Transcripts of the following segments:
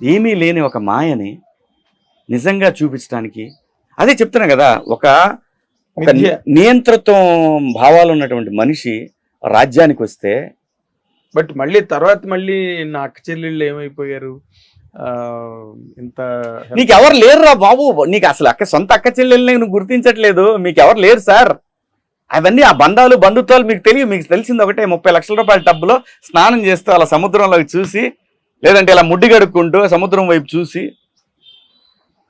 ఏమీ లేని ఒక మాయని నిజంగా చూపించడానికి, అదే చెప్తున్నా కదా, ఒక నియంత్రిత్వం భావాలు ఉన్నటువంటి మనిషి రాజ్యానికి వస్తే. బట్ మళ్ళీ తర్వాత మళ్ళీ నా అక్క చెల్లెళ్ళు ఏమైపోయారు, ఇంత నీకు ఎవరు లేరురా బాబు, నీకు అసలు సొంత అక్క చెల్లెల్ని నువ్వు గుర్తించట్లేదు, మీకు ఎవరు లేరు సార్. అవన్నీ ఆ బంధాలు బంధుత్వాలు మీకు తెలియదు. మీకు తెలిసింది ఒకటే, 30 లక్షల రూపాయల టబ్బులో స్నానం చేస్తూ అలా సముద్రంలోకి చూసి, లేదంటే ఇలా ముడ్డి గడుక్కుంటూ సముద్రం వైపు చూసి,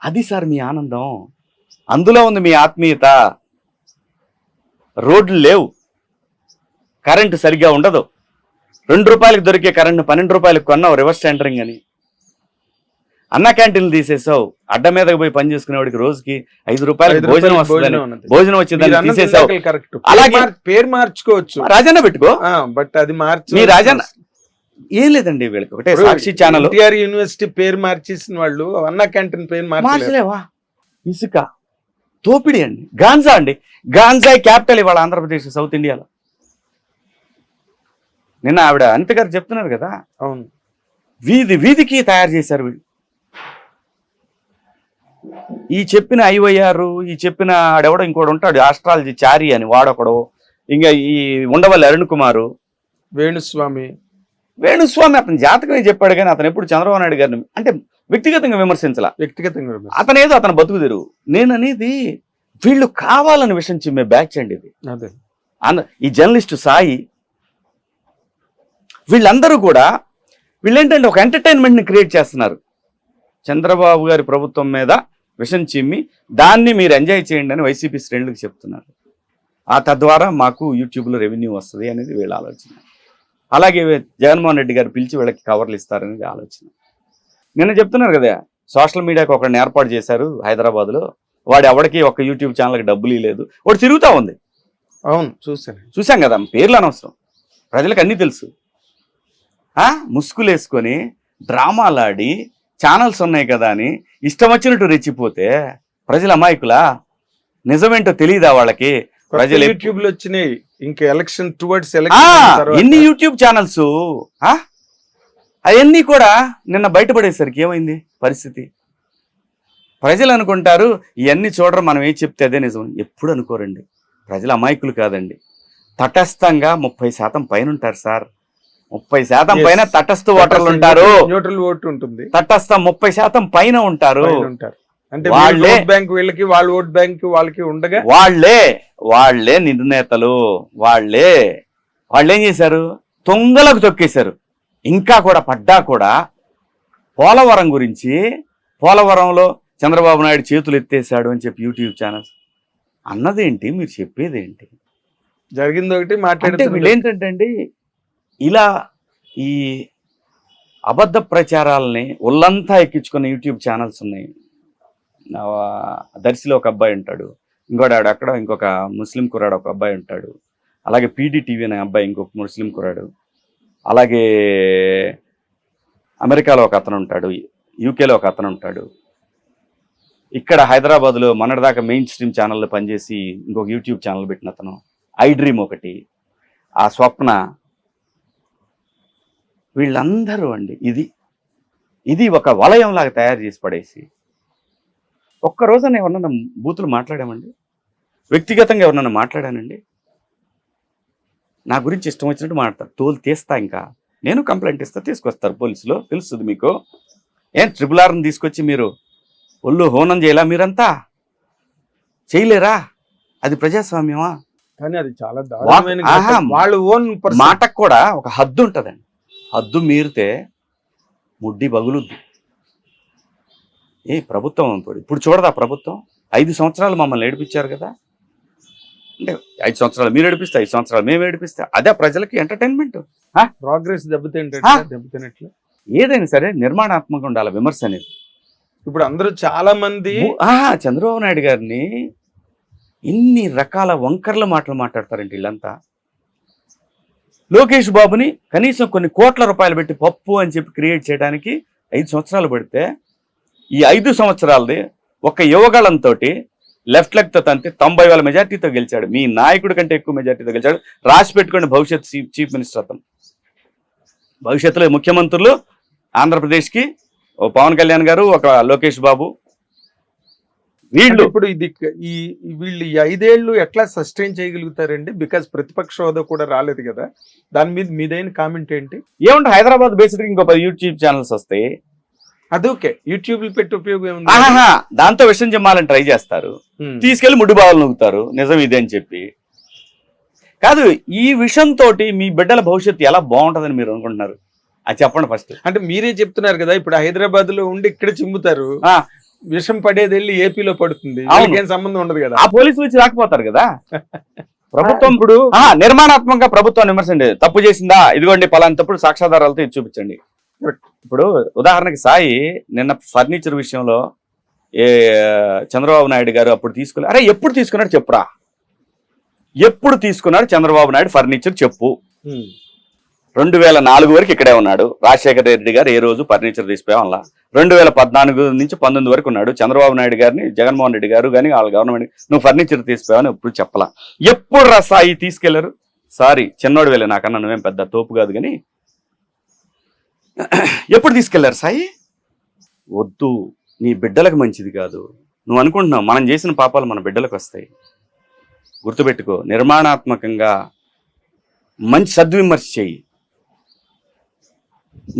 అది సార్ మీ ఆనందం. అందులో ఉంది మీ ఆత్మీయత. రోడ్లు లేవు, కరెంటు సరిగ్గా ఉండదు, 2 రూపాయలకు దొరికే కరెంటు 12 రూపాయలకు కొన్నావు రివర్స్ టెండరింగ్ అని. అన్న క్యాంటీన్లు తీసేసావు, అడ్డ మీదకి పోయి పని చేసుకునేవాడికి రోజుకి 5 రూపాయలకు భోజనం వస్తుందని, భోజనం వచ్చిందని తీసేసావు. అలాగే పేరు మార్చుకోవచ్చు, రాజన్న పెట్టుకో, బట్ అది మార్చి మీ రాజన్న ఏం లేదండి. వీళ్ళకి ఒకటే సాక్షి ఛానల్, యూనివర్సిటీ పేరు మార్చేసిన వాళ్ళు అన్న క్యాంటీన్ పేరు మార్చలేవా? ఇసుక తోపిడి అండి, గాంజా అండి, గాంజా క్యాపిటల్ ఇవాళ ఆంధ్రప్రదేశ్, సౌత్ ఇండియాలో. నిన్న ఆవిడ అనిత గారు చెప్తున్నారు కదా, అవును, వీధి వీధికి తయారు చేశారు వీళ్ళు. ఈ చెప్పిన ఐవయ్యారు, ఈ చెప్పిన ఆడెవడో ఇంకోటి ఉంటాడు ఆస్ట్రాలజీ చారి అని వాడొకడు, ఇంకా ఈ ఉండవల్లి అరుణ్ కుమారు, వేణుస్వామి అతని జాతకమే చెప్పాడు, కానీ అతను ఎప్పుడు చంద్రబాబు నాయుడు గారిని అంటే వ్యక్తిగతంగా విమర్శించాల. అతనేదో అతను బతుకు తెరువు. నేను అనేది వీళ్ళు కావాలని విషయం చిమ్మే బ్యాచ్ అండి ఇది. ఈ జర్నలిస్టు సాయి, వీళ్ళందరూ కూడా వీళ్ళేంటంటే ఒక ఎంటర్టైన్మెంట్ని క్రియేట్ చేస్తున్నారు. చంద్రబాబు గారి ప్రభుత్వం మీద విషం చిమ్మి దాన్ని మీరు ఎంజాయ్ చేయండి అని వైసీపీ శ్రేణులకు చెప్తున్నారు. తద్వారా మాకు యూట్యూబ్లో రెవెన్యూ వస్తుంది అనేది వీళ్ళ ఆలోచన. అలాగే జగన్మోహన్ రెడ్డి గారు పిలిచి వీళ్ళకి కవర్లు ఇస్తారనేది ఆలోచన. నిన్న చెప్తున్నారు కదా, సోషల్ మీడియాకి ఒకరిని ఏర్పాటు చేశారు హైదరాబాద్లో, వాడు ఎవరికి ఒక యూట్యూబ్ ఛానల్కి డబ్బులు ఇవ్వలేదు, వాడు తిరుగుతూ ఉంది. అవును, చూసాం కదా, పేర్లు అనవసరం, ప్రజలకు అన్నీ తెలుసు. ముసుగులు వేసుకొని డ్రామాలాడి ఛానల్స్ ఉన్నాయి కదా అని ఇష్టం వచ్చినట్టు రెచ్చిపోతే ప్రజల అమాయకులా? నిజమేంటో తెలియదా వాళ్ళకి? ప్రజలు యూట్యూబ్ లో వచ్చినాయి, ఇంకా ఎలక్షన్ టువర్డ్స్ ఎన్ని యూట్యూబ్ ఛానల్స్ అవన్నీ కూడా నిన్న బయటపడేసరికి ఏమైంది పరిస్థితి? ప్రజలు అనుకుంటారు ఇవన్నీ చూడరు, మనం ఏం చెప్తే అదే నిజం. ఎప్పుడు అనుకోరండి, ప్రజలు అమాయకులు కాదండి. తటస్థంగా 30% పైన ఉంటారు సార్, 30% పైన తటస్థ ఓటర్లు ఉంటారు. న్యూట్రల్ ఓటు ఉంటుంది, తటస్థ 30% పైన ఉంటారు. అంటే వాళ్ళే బ్యాంక్ వీళ్ళకి, వాళ్ళ ఓట్ బ్యాంక్ వాళ్ళకి ఉండగా వాళ్ళే నిర్ణేతలు. వాళ్ళేం చేశారు? తొంగలకు తొక్కేశారు. ఇంకా కూడా పడ్డా కూడా పోలవరం గురించి, పోలవరంలో చంద్రబాబు నాయుడు చేతులు ఎత్తేసాడు అని చెప్పి యూట్యూబ్ ఛానల్స్ అన్నదేంటి, మీరు చెప్పేదేంటి? జరిగింది ఒకటి మాట్లాడితే వీళ్ళు ఏంటంటే అండి, ఇలా ఈ అబద్ధ ప్రచారాలని ఒళ్ళంతా ఎక్కించుకున్న యూట్యూబ్ ఛానల్స్ ఉన్నాయి. దర్శిలో ఒక అబ్బాయి ఉంటాడు, అక్కడ ఇంకొక ముస్లిం కుర్రాడు ఒక అబ్బాయి ఉంటాడు, అలాగే పీడీటీవీ అనే అబ్బాయి ఇంకొక ముస్లిం కుర్రాడు, అలాగే అమెరికాలో ఒక అతను ఉంటాడు, యూకేలో ఒక అతను ఉంటాడు, ఇక్కడ హైదరాబాద్లో మొన్నటిదాకా మెయిన్ స్ట్రీమ్ ఛానల్లో పనిచేసి ఇంకొక యూట్యూబ్ ఛానల్ పెట్టిన అతను, ఐ డ్రీమ్ ఒకటి, ఆ స్వప్న, వీళ్ళందరూ అండి ఇది ఒక వలయంలాగా తయారు చేసి పడేసి. ఒక్కరోజున ఎవరన్నా బూతులు మాట్లాడామండి? వ్యక్తిగతంగా ఎవరన్నా మాట్లాడానండి? నా గురించి ఇష్టం వచ్చినట్టు మాట్లాడతారు, తోలు తీస్తా. ఇంకా నేను కంప్లైంట్ ఇస్తా, తీసుకొస్తారు పోలీసులు, తెలుస్తుంది మీకు. ఏం RRRని తీసుకొచ్చి మీరు ఒళ్ళు హోనం చేయాలా? మీరంతా చేయలేరా? అది ప్రజాస్వామ్యమా? కానీ అది చాలా వాళ్ళ ఓన్ మాటకు కూడా ఒక హద్దు ఉంటుందండి. హద్దు మీరితే ముడ్డి పగులుద్ది. ప్రభుత్వం ఇప్పుడు చూడదా? ప్రభుత్వం 5 సంవత్సరాలు మమ్మల్ని ఏడిపించారు కదా, అంటే 5 సంవత్సరాలు మీరు ఏడిపిస్తే 5 సంవత్సరాలు మేము ఏడిపిస్తే అదే ప్రజలకి ఎంటర్టైన్మెంట్. ప్రోగ్రెస్ దెబ్బతిన్నట్లు ఏదైనా సరే నిర్మాణాత్మకంగా ఉండాలి విమర్శ అనేది. ఇప్పుడు అందరూ చాలా మంది చంద్రబాబు నాయుడు గారిని ఇన్ని రకాల వంకర్ల మాటలు మాట్లాడతారండి వీళ్ళంతా. లోకేష్ బాబుని కనీసం కొన్ని కోట్ల రూపాయలు పెట్టి పప్పు అని చెప్పి క్రియేట్ చేయడానికి 5 సంవత్సరాలు పడితే, ఈ 5 సంవత్సరాలది ఒక యువగళంతో లెఫ్ట్ లెగ్తో తంతే 90,000 మెజార్టీతో గెలిచాడు. మీ నాయకుడి కంటే ఎక్కువ మెజార్టీతో గెలిచాడు. రాసి పెట్టుకోండి, భవిష్యత్ చీఫ్ మినిస్టర్ అతను. భవిష్యత్తులో ముఖ్యమంత్రులు ఆంధ్రప్రదేశ్కి ఓ పవన్ కళ్యాణ్ గారు, ఒక లోకేష్ బాబు, వీళ్ళు ఇప్పుడు ఇది వీళ్ళు ఈ 5 ఏళ్ళు ఎట్లా సస్టైన్ చేయగలుగుతారండి? బికాస్ ప్రతిపక్ష హోదా కూడా రాలేదు కదా, దాని మీద మీదైన కామెంట్ ఏంటి? ఏమంటే హైదరాబాద్ బేసిక్ ఇంకో 10 యూట్యూబ్ ఛానల్స్ వస్తాయి, అది ఓకే, యూట్యూబ్ పెట్టి ఉపయోగం ఏముంది? ఆహాహా, దాంతో విషయం చెప్పాలని ట్రై చేస్తారు, తీసుకెళ్లి ముడ్డు బావలు నూగుతారు నిజం ఇదే అని చెప్పి. కాదు, ఈ విషయంతో మీ బిడ్డల భవిష్యత్తు ఎలా బాగుంటుందని మీరు అనుకుంటున్నారు? అది చెప్పండి ఫస్ట్. అంటే మీరే చెప్తున్నారు కదా, ఇప్పుడు హైదరాబాద్ లో ఉండి ఇక్కడ చిమ్ముతారు, విషం పడేది వెళ్ళి ఏపీలో పడుతుంది, ఏం సంబంధం ఉండదు కదా. ఆ పోలీసులు వచ్చి రాకపోతారు కదా. ప్రభుత్వం ఇప్పుడు నిర్మాణాత్మకంగా ప్రభుత్వం విమర్శండి, తప్పు చేసిందా, ఇదిగోండి పలానా తప్పుడు సాక్ష్యాధారాలతో ఇది చూపించండి. ఇప్పుడు ఉదాహరణకి సాయి నిన్న ఫర్నిచర్ విషయంలో చంద్రబాబు నాయుడు గారు అప్పుడు తీసుకున్నారు, అరే ఎప్పుడు తీసుకున్నాడు చెప్పురా, ఎప్పుడు తీసుకున్నాడు చంద్రబాబు నాయుడు ఫర్నిచర్ చెప్పు. 2004 వరకు ఇక్కడే ఉన్నాడు, రాజశేఖర రెడ్డి గారు ఏ రోజు ఫర్నిచర్ తీసిపోయాం అలా. 2014 నుంచి 19 వరకు ఉన్నాడు, చంద్రబాబు నాయుడు గారిని జగన్మోహన్ రెడ్డి గారు కానీ వాళ్ళ గవర్నమెంట్ నువ్వు ఫర్నిచర్ తీసిపోయావని ఎప్పుడు చెప్పలా. ఎప్పుడు రా సాయి తీసుకెళ్లారు? సారీ చిన్నోడు వెళ్ళి, నాకన్నా నువ్వేం పెద్ద తోపు కాదు కానీ ఎప్పుడు తీసుకెళ్లారు సాయి? వద్దు, నీ బిడ్డలకు మంచిది కాదు. నువ్వు అనుకుంటున్నావు మనం చేసిన పాపాలు మన బిడ్డలకు వస్తాయి. గుర్తుపెట్టుకో, నిర్మాణాత్మకంగా మంచి సద్విమర్శ చెయ్యి.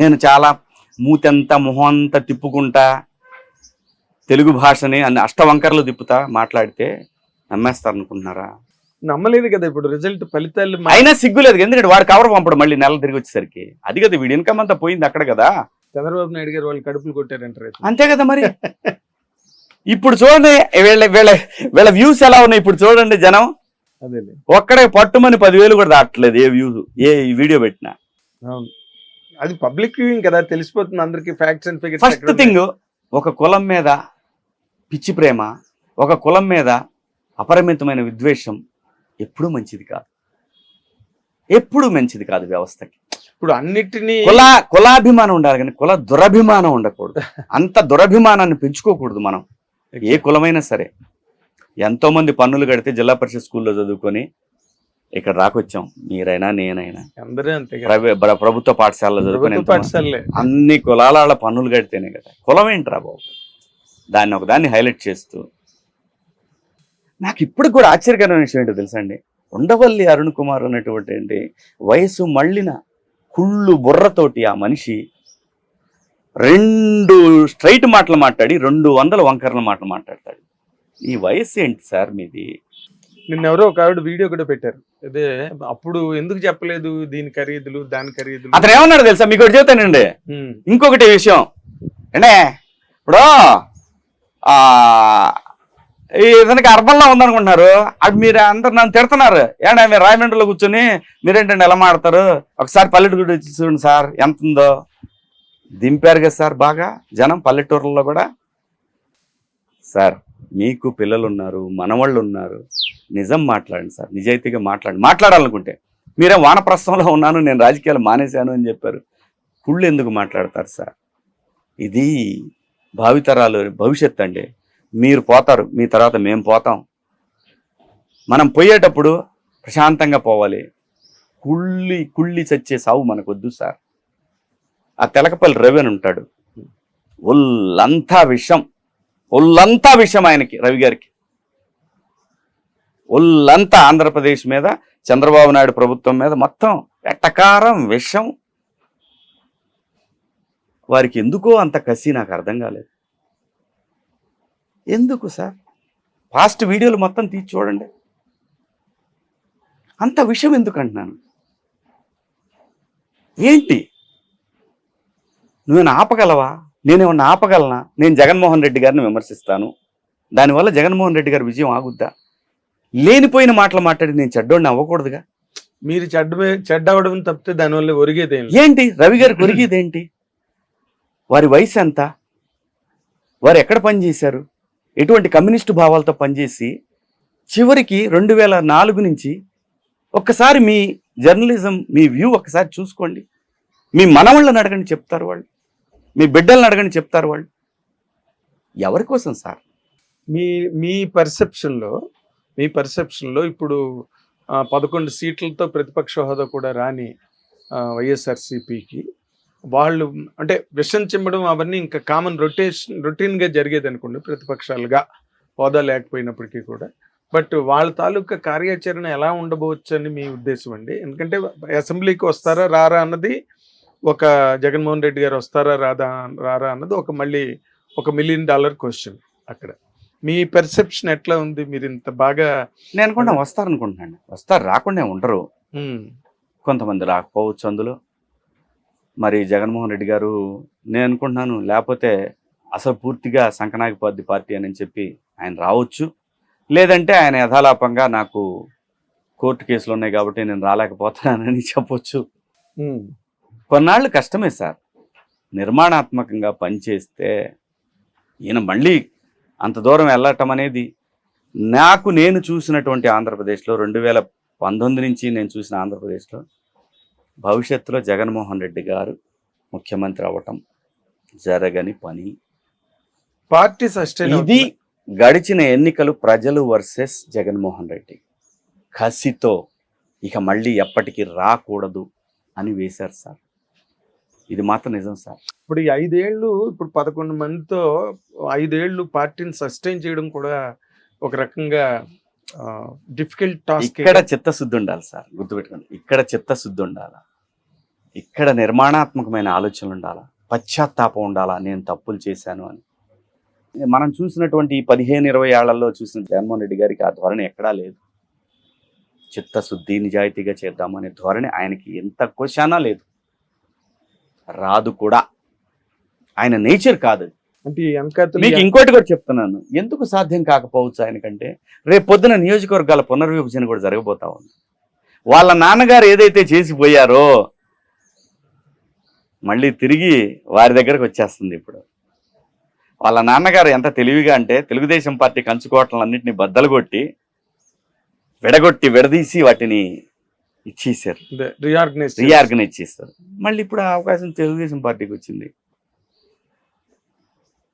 నేను చాలా మూతంతా మొహంతా తిప్పుకుంటా తెలుగు భాషని అన్ని అష్టవంకరలు తిప్పుతా మాట్లాడితే నమ్మేస్తారు అనుకుంటున్నారా? నమ్మలేదు కదా. ఇప్పుడు రిజల్ట్ ఫలితాలు అయినా సిగ్గులేదు, ఎందుకంటే వాడు కవర్ పంపడు మళ్ళీ నెల తిరిగి వచ్చేసరికి. అది కదా వీడి ఇన్కమ్ అంతా పోయింది అక్కడ కదా. చంద్రబాబు నాయుడు గారు వాళ్ళు కడుపులు కొట్టారంటారు, అంతే కదా మరి. ఇప్పుడు చూడండి వీళ్ళ వ్యూస్ ఎలా ఉన్నాయి ఇప్పుడు చూడండి. జనం అదే ఒక్కడే పట్టుమని 10,000 కూడా దాటలేదు ఏ వ్యూస్, ఏ వీడియో పెట్టినా. అది పబ్లిక్ వ్యూయింగ్ కదా, తెలిసిపోతుంది అందరికి facts and figures. First thing, ఒక కులం మీద పిచ్చి ప్రేమ, ఒక కులం మీద అపరిమితమైన విద్వేషం ఎప్పుడూ మంచిది కాదు, ఎప్పుడూ మంచిది కాదు వ్యవస్థకి. ఇప్పుడు అన్నిటినీ కులాభిమానం ఉండాలి కానీ కుల దురభిమానం ఉండకూడదు. అంత దురభిమానాన్ని పెంచుకోకూడదు మనం. ఏ కులమైనా సరే, ఎంతో మంది పన్నులు కడితే జిల్లా పరిషత్ స్కూల్లో చదువుకొని ఇక్కడ రాకొచ్చాం. మీరైనా నేనైనా అందరూ అంతే, ప్రభుత్వ పాఠశాలలో చదువుకొని పాఠశాలే. అన్ని కులాల పన్నులు కడితేనే కదా. కులం ఏంట్రా బాబు, దాన్ని ఒకదాన్ని హైలైట్ చేస్తూ. నాకు ఇప్పుడు కూడా ఆశ్చర్యకరమైన విషయం ఏంటో తెలుసా అండి, ఉండవల్లి అరుణ్ కుమార్ అనేటువంటి వయసు మళ్ళిన కుళ్ళు బుర్రతోటి ఆ మనిషి 2 స్ట్రైట్ మాటలు మాట్లాడి 200 వంకరల మాటలు మాట్లాడతాడు. ఈ వయసు ఏంటి సార్ మీది? నిన్నెవరో ఒక ఆవిడ వీడియో కూడా పెట్టారు, అదే అప్పుడు ఎందుకు చెప్పలేదు దీని ఖరీదులు దాని ఖరీదులు. అతను ఏమన్నాడు తెలుసా, మీకు ఒకటి చెప్తానండి. ఇంకొకటి విషయం అంటే, ఇప్పుడు ఇతనికి అర్బన్లో ఉందనుకుంటున్నారు, అది మీరు అందరు నన్ను తిడుతున్నారు. ఏంటంటే మీరు రాయమండ్రిలో కూర్చొని మీరేంటండి ఎలా మాడతారు, ఒకసారి పల్లెటూరు వచ్చి చూడండి సార్ ఎంత ఉందో. దింపారు కదా సార్ బాగా జనం పల్లెటూరులో కూడా. సార్ మీకు పిల్లలు ఉన్నారు, మనవాళ్ళు ఉన్నారు, నిజం మాట్లాడండి సార్, నిజాయితీగా మాట్లాడాలనుకుంటే. మీరే వానప్రస్థంలో ఉన్నాను, నేను రాజకీయాలు మానేశాను అని చెప్పారు. కుళ్ళు ఎందుకు మాట్లాడతారు సార్? ఇది భావితరాలు భవిష్యత్తు అండి. మీరు పోతారు, మీ తర్వాత మేము పోతాం. మనం పోయేటప్పుడు ప్రశాంతంగా పోవాలి. కుళ్ళి చచ్చే సావు మనకొద్దు సార్. ఆ తెలకపల్లి రవి అని ఉంటాడు, ఒళ్ళంతా విషం ఆయనకి, రవి గారికి ఒళ్ళంతా ఆంధ్రప్రదేశ్ మీద, చంద్రబాబు నాయుడు ప్రభుత్వం మీద మొత్తం ఎట్టకారం విషం. వారికి ఎందుకో అంత కసి నాకు అర్థం కాలేదు. ఎందుకు సార్? పాస్ట్ వీడియోలు మొత్తం తీసి చూడండి, అంత విషయం ఎందుకు అంటున్నాను. ఏంటి నువ్వేనా ఆపగలవా? నేనేమన్నా ఆపగలనా? నేను జగన్మోహన్ రెడ్డి గారిని విమర్శిస్తాను, దానివల్ల జగన్మోహన్ రెడ్డి గారి విజయం ఆగుద్దా? లేనిపోయిన మాటలు మాట్లాడి నేను చెడ్డోడిని అవ్వకూడదుగా. మీరు చెడ్డవడం తప్పితే దానివల్ల ఒరిగేది ఏంటి? రవి గారికి ఒరిగేది ఏంటి? వారి వయసు ఎంత, వారు ఎక్కడ పనిచేశారు, ఎటువంటి కమ్యూనిస్టు భావాలతో పనిచేసి చివరికి 2004 నుంచి ఒక్కసారి మీ జర్నలిజం, మీ వ్యూ ఒక్కసారి చూసుకోండి. మీ మనవాళ్ళని అడగండి చెప్తారు వాళ్ళు, మీ బిడ్డలను అడగండి చెప్తారు వాళ్ళు. ఎవరి కోసం సార్? మీ పర్సెప్షన్లో ఇప్పుడు 11 సీట్లతో ప్రతిపక్ష హోదా కూడా రాని వైఎస్ఆర్సీపీకి వాళ్ళు అంటే విషం చిమ్మడం అవన్నీ ఇంకా కామన్ రొటీన్ గా జరిగేది అనుకోండి ప్రతిపక్షాలుగా, హోదా లేకపోయినప్పటికీ కూడా. బట్ వాళ్ళ తాలూకా కార్యాచరణ ఎలా ఉండబోవచ్చు అని మీ ఉద్దేశం అండి? ఎందుకంటే అసెంబ్లీకి వస్తారా రారా అన్నది ఒక, జగన్మోహన్ రెడ్డి గారు వస్తారా రారా అన్నది ఒక మళ్ళీ $1 మిలియన్ క్వశ్చన్. అక్కడ మీ పెర్సెప్షన్ ఎట్లా ఉంది? మీరు ఇంత బాగా నేను అనుకుంటా వస్తారనుకుంటున్నాను. వస్తారు, రాకుండా ఉండరు. కొంతమంది రాకపోవచ్చు అందులో. మరి జగన్మోహన్ రెడ్డి గారు నేను అనుకుంటున్నాను లేకపోతే అసలు పూర్తిగా సంకనాగిపోద్ది పార్టీ అని చెప్పి ఆయన రావచ్చు. లేదంటే ఆయన యథాలాపంగా నాకు కోర్టు కేసులు ఉన్నాయి కాబట్టి నేను రాలేకపోతున్నానని చెప్పొచ్చు. కొన్నాళ్ళు కష్టమే సార్. నిర్మాణాత్మకంగా పనిచేస్తే ఈయన మళ్ళీ అంత దూరం వెళ్ళటం అనేది నేను చూసినటువంటి ఆంధ్రప్రదేశ్లో 2019 నుంచి నేను చూసిన ఆంధ్రప్రదేశ్లో భవిష్యత్తులో జగన్మోహన్ రెడ్డి గారు ముఖ్యమంత్రి అవ్వటం జరగని పని. పార్టీ సస్టైన్ ఇది గడిచిన ఎన్నికలు ప్రజలు వర్సెస్ జగన్మోహన్ రెడ్డి కసితో ఇక మళ్ళీ ఎప్పటికీ రాకూడదు అని వేశారు సార్. ఇది మాత్రం నిజం సార్. ఇప్పుడు ఈ 5 ఏళ్ళు, ఇప్పుడు 11 మందితో 5 ఏళ్ళు పార్టీని సస్టైన్ చేయడం కూడా ఒక రకంగా డిఫికల్ట్ టాస్క్. ఇక్కడ చిత్తశుద్ధి ఉండాలి సార్, గుర్తుపెట్టుకోండి. ఇక్కడ చిత్తశుద్ధి ఉండాలా, ఇక్కడ నిర్మాణాత్మకమైన ఆలోచనలు ఉండాలా, పశ్చాత్తాపం ఉండాలా, నేను తప్పులు చేశాను అని. మనం చూసినటువంటి 15-20 ఏళ్లలో చూసిన జగన్మోహన్ రెడ్డి గారికి ఆ ధోరణి ఎక్కడా లేదు. చిత్తశుద్ధి, నిజాయితీగా చేద్దామనే ధోరణి ఆయనకి ఎంత క్వశ్చనా లేదు, రాదు కూడా. ఆయన నేచర్ కాదు. అంటే మీకు ఇంకోటి కూడా చెప్తున్నాను, ఎందుకు సాధ్యం కాకపోవచ్చు ఆయనకంటే, రేపు పొద్దున నియోజకవర్గాల పునర్విభజన కూడా జరగబోతా ఉంది. వాళ్ళ నాన్నగారు ఏదైతే చేసిపోయారో మళ్ళీ తిరిగి వారి దగ్గరకు వచ్చేస్తుంది. ఇప్పుడు వాళ్ళ నాన్నగారు ఎంత తెలివిగా అంటే తెలుగుదేశం పార్టీ కంచుకోవటలన్నింటినీ బద్దలు కొట్టి విడదీసి వాటిని ఇచ్చేసారు, రీఆర్గనైజ్ చేస్తారు. మళ్ళీ ఇప్పుడు ఆ అవకాశం తెలుగుదేశం పార్టీకి వచ్చింది.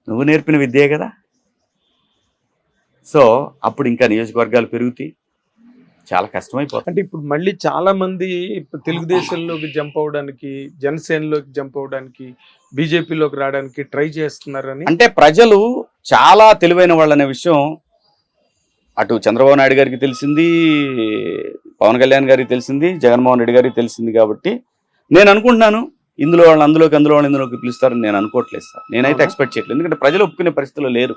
నువ్వు నేర్పిన విద్యే కదా. సో అప్పుడు ఇంకా నియోజకవర్గాలు పెరుగుతాయి, చాలా కష్టమైపోతుంది. అంటే ఇప్పుడు మళ్ళీ చాలా మంది తెలుగుదేశంలోకి జంప్ అవడానికి, జనసేనలోకి జంప్ అవడానికి, బీజేపీలోకి రావడానికి ట్రై చేస్తున్నారని. అంటే ప్రజలు చాలా తెలివైన వాళ్ళనే విషయం అటు చంద్రబాబు నాయుడు గారికి తెలిసింది, పవన్ కళ్యాణ్ గారికి తెలిసింది, జగన్మోహన్ రెడ్డి గారికి తెలిసింది. కాబట్టి నేను అనుకుంటున్నాను ఇందులో వాళ్ళు ఇందులోకి పిలుస్తారని నేను అనుకోవట్లేదు సార్. నేనైతే ఎక్స్పెక్ట్ చేయట్లేదు. ఎందుకంటే ప్రజలు ఒప్పుకునే పరిస్థితుల్లో లేరు.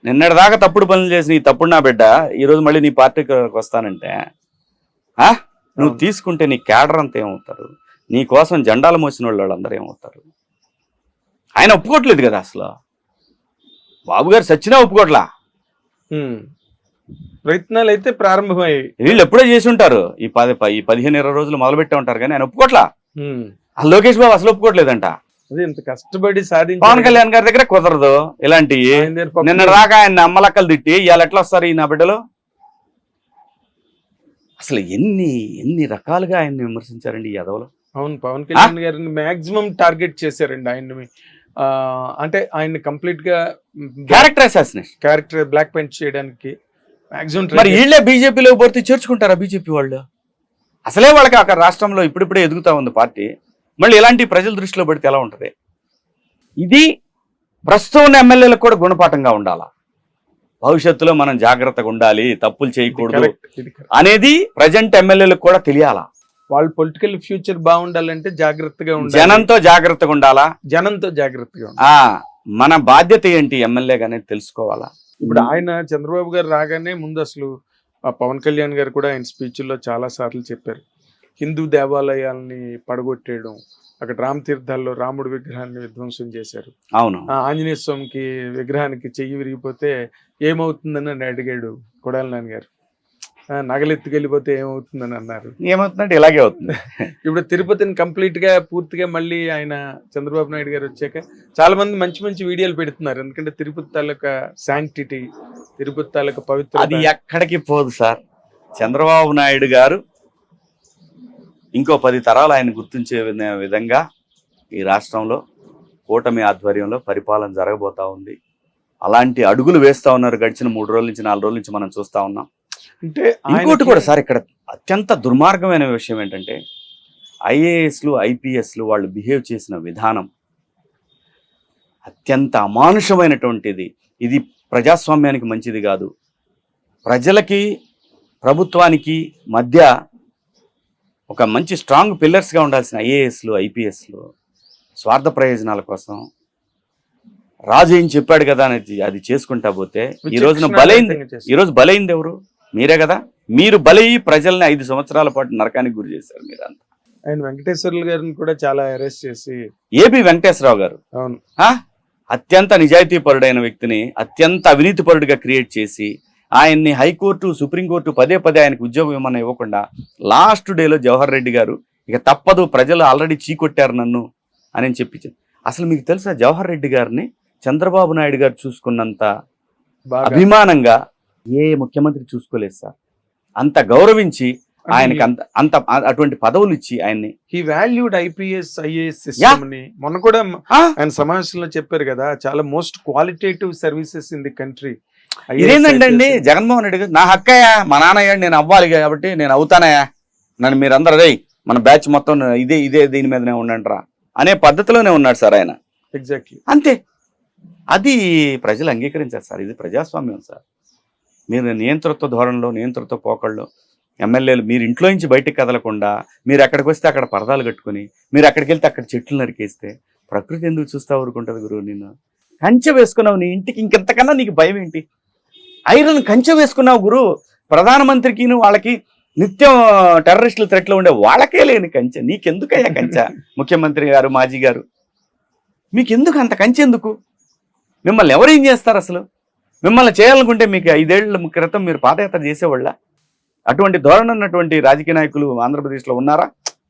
నిన్నటిదాకా తప్పుడు పనులు చేసి నీ తప్పుడు నా బిడ్డ ఈరోజు మళ్ళీ నీ పార్టీకి వస్తానంటే నువ్వు తీసుకుంటే నీ క్యాడర్ అంతా ఏమవుతారు, నీ కోసం జెండాలు మోసిన వాళ్ళందరూ ఏమవుతారు? ఆయన ఒప్పుకోవట్లేదు కదా అసలు. బాబు గారు సచ్చినా ఒప్పుకోట్లా. ప్రయత్నాలు అయితే ప్రారంభమయ్యాయి. వీళ్ళు ఎప్పుడో చేసి ఉంటారు, ఈ 15-20 రోజులు మొదలుపెట్టే ఉంటారు, కానీ ఆయన ఒప్పుకోట్లా. లోకేష్ బాబు అసలు ఒప్పుకోవట్లేదంట. అదే ఇంత కష్టపడి సాధించి పవన్ కళ్యాణ్ గారి దగ్గర కుదరదు ఇలాంటివి. నిన్న రాక ఆయన అమ్మలక్కలు తిట్టి ఇవాళ ఎట్లా వస్తారు ఈ నా బిడ్డలు? అసలు ఎన్ని రకాలుగా ఆయన్ని విమర్శించారండి ఈ యాదవులు. అవును, పవన్ కళ్యాణ్ గారిని మాక్సిమం టార్గెట్ చేశారండి ఆయన్ని. అంటే ఆయన కంప్లీట్ గా క్యారెక్టర్ బ్లాక్ పెయింట్ చేయడానికి మాక్సిమం. మరి వీళ్ళే బీజేపీలో పోతే చేర్చుకుంటారా బీజేపీ వాళ్ళు? అసలే వాళ్ళకి అక్కడ రాష్ట్రంలో ఇప్పుడిప్పుడే ఎదుగుతా ఉంది పార్టీ, మళ్ళీ ఇలాంటి ప్రజల దృష్టిలో పడితే ఎలా ఉంటది? ఇది ప్రస్తుతం ఉన్న ఎమ్మెల్యేలకు కూడా గుణపాఠంగా ఉండాలా. భవిష్యత్తులో మనం జాగ్రత్తగా ఉండాలి, తప్పులు చేయకూడదు అనేది ప్రజెంట్ ఎమ్మెల్యేలకు కూడా తెలియాలా. వాళ్ళ పొలిటికల్ ఫ్యూచర్ బాగుండాలంటే జాగ్రత్తగా ఉండాలి, జనంతో జాగ్రత్తగా ఉండాలా, జనంతో జాగ్రత్తగా మన బాధ్యత ఏంటి ఎమ్మెల్యేగా అనేది తెలుసుకోవాలా. ఇప్పుడు ఆయన చంద్రబాబు గారు రాగానే ముందు అసలు పవన్ కళ్యాణ్ గారు కూడా ఆయన స్పీచ్ల్లో చాలా సార్లు చెప్పారు, హిందూ దేవాలయాల్ని పడగొట్టేయడం, అక్కడ రామ తీర్థాల్లో రాముడి విగ్రహాన్ని విధ్వంసం చేశారు. అవును, ఆంజనేయ స్వామికి విగ్రహానికి చెయ్యి విరిగిపోతే ఏమవుతుందని అడిగాడు కొడాలి నాని గారు. నగలెత్తుకెళ్ళిపోతే ఏమవుతుందని అన్నారు. ఏమవుతుందంటే ఇలాగే అవుతుంది. ఇప్పుడు తిరుపతిని కంప్లీట్ గా పూర్తిగా మళ్ళీ ఆయన చంద్రబాబు నాయుడు గారు వచ్చాక చాలా మంది మంచి మంచి వీడియోలు పెడుతున్నారు. ఎందుకంటే తిరుపతి తాలూకా శాంక్టిటీ, తిరుపతి తాలూకా పవిత్ర, అది ఎక్కడికి పోదు సార్. చంద్రబాబు నాయుడు గారు ఇంకో 10 తరాలు ఆయన గుర్తించే విధంగా ఈ రాష్ట్రంలో కూటమి ఆధ్వర్యంలో పరిపాలన జరగబోతా ఉంది. అలాంటి అడుగులు వేస్తా ఉన్నారు. గడిచిన 3 రోజుల నుంచి 4 రోజుల నుంచి మనం చూస్తా ఉన్నాం. అంటే ఇంకోటి కూడా సార్, ఇక్కడ అత్యంత దుర్మార్గమైన విషయం ఏంటంటే ఐఏఎస్లు ఐపీఎస్లు వాళ్ళు బిహేవ్ చేసిన విధానం అత్యంత అమానుషమైనటువంటిది. ఇది ప్రజాస్వామ్యానికి మంచిది కాదు. ప్రజలకి ప్రభుత్వానికి మధ్య ఒక మంచి స్ట్రాంగ్ పిల్లర్స్గా ఉండాల్సిన ఐఏఎస్లు ఐపీఎస్లు స్వార్థ ప్రయోజనాల కోసం రాజు ఏం చెప్పాడు కదా అనేది అది చేసుకుంటా పోతే ఈరోజు బలైంది ఎవరు? మీరే కదా. మీరు బలయ్యి ప్రజల్ని 5 సంవత్సరాల పాటు నరకానికి గురి చేశారు మీరంతా. ఆయన వెంకటేశ్వర్లు గారిని కూడా చాలా అరెస్ట్ చేసి ఏబి వెంకటేశ్వరరావు గారు అవును అత్యంత నిజాయితీపరుడైన వ్యక్తిని అత్యంత అవినీతిపరుడిగా క్రియేట్ చేసి ఆయన్ని హైకోర్టు సుప్రీంకోర్టు పదే ఆయనకు ఉద్యోగం ఏమన్నా ఇవ్వకుండా లాస్ట్ డేలో జవహర్ రెడ్డి గారు ఇక తప్పదు ప్రజలు ఆల్రెడీ చీకొట్టారు నన్ను అని చెప్పించారు. అసలు మీకు తెలుసా జవహర్ రెడ్డి గారిని చంద్రబాబు నాయుడు గారు చూసుకున్నంత అభిమానంగా ఏ ముఖ్యమంత్రి చూసుకోలేదు సార్. అంత గౌరవించి ఆయనకి అంత అటువంటి పదవులు ఇచ్చి ఆయన్ని he valued IPS IAS system ని మొన్న కూడా ఆయన సమావేశంలో చెప్పారు కదా, చాలా most qualitative services in the country. ఇదేంటండి జగన్మోహన్ రెడ్డి గారు నా హక్కయ్యా మా నాన్నయ్య నేను అవ్వాలి కాబట్టి నేను అవుతానయ్యా, నన్ను మీరందరూ రే మన బ్యాచ్ మొత్తం ఇదే దీని మీదనే ఉండండి రా అనే పద్ధతిలోనే ఉన్నాడు సార్ ఆయన. ఎగ్జాక్ట్లీ అంతే. అది ప్రజలు అంగీకరించారు సార్. ఇది ప్రజాస్వామ్యం సార్. మీరు నియంతృత్వ ధోరణిలో నియంతృత్వ పోకళ్ళు ఎమ్మెల్యేలు మీరు ఇంట్లో నుంచి బయటకు కదలకుండా మీరు ఎక్కడికి వస్తే అక్కడ పరదాలు కట్టుకుని మీరు అక్కడికి వెళ్తే అక్కడ చెట్లు నరికేస్తే ప్రకృతి ఎందుకు చూస్తా ఊరుకుంటుంది గురువు? నేను కంచె వేసుకున్నావు నీ ఇంటికి, ఇంకెంతకన్నా నీకు భయం ఏంటి? ఐరన్ కంచె వేసుకున్నావు గురు. ప్రధానమంత్రికి వాళ్ళకి నిత్యం టెర్రరిస్టుల థ్రెట్లో ఉండే వాళ్ళకే లేని కంచె నీకెందుకయ్యా కంచె? ముఖ్యమంత్రి గారు మాజీ గారు మీకెందుకు అంత కంచె ఎందుకు? మిమ్మల్ని ఎవరేం చేస్తారు అసలు? మిమ్మల్ని చేయాలనుకుంటే మీకు 5 ఏళ్ల క్రితం మీరు పాదయాత్ర చేసేవాళ్ళ? అటువంటి ధోరణి ఉన్నటువంటి రాజకీయ నాయకులు ఆంధ్రప్రదేశ్లో ఉన్నారా?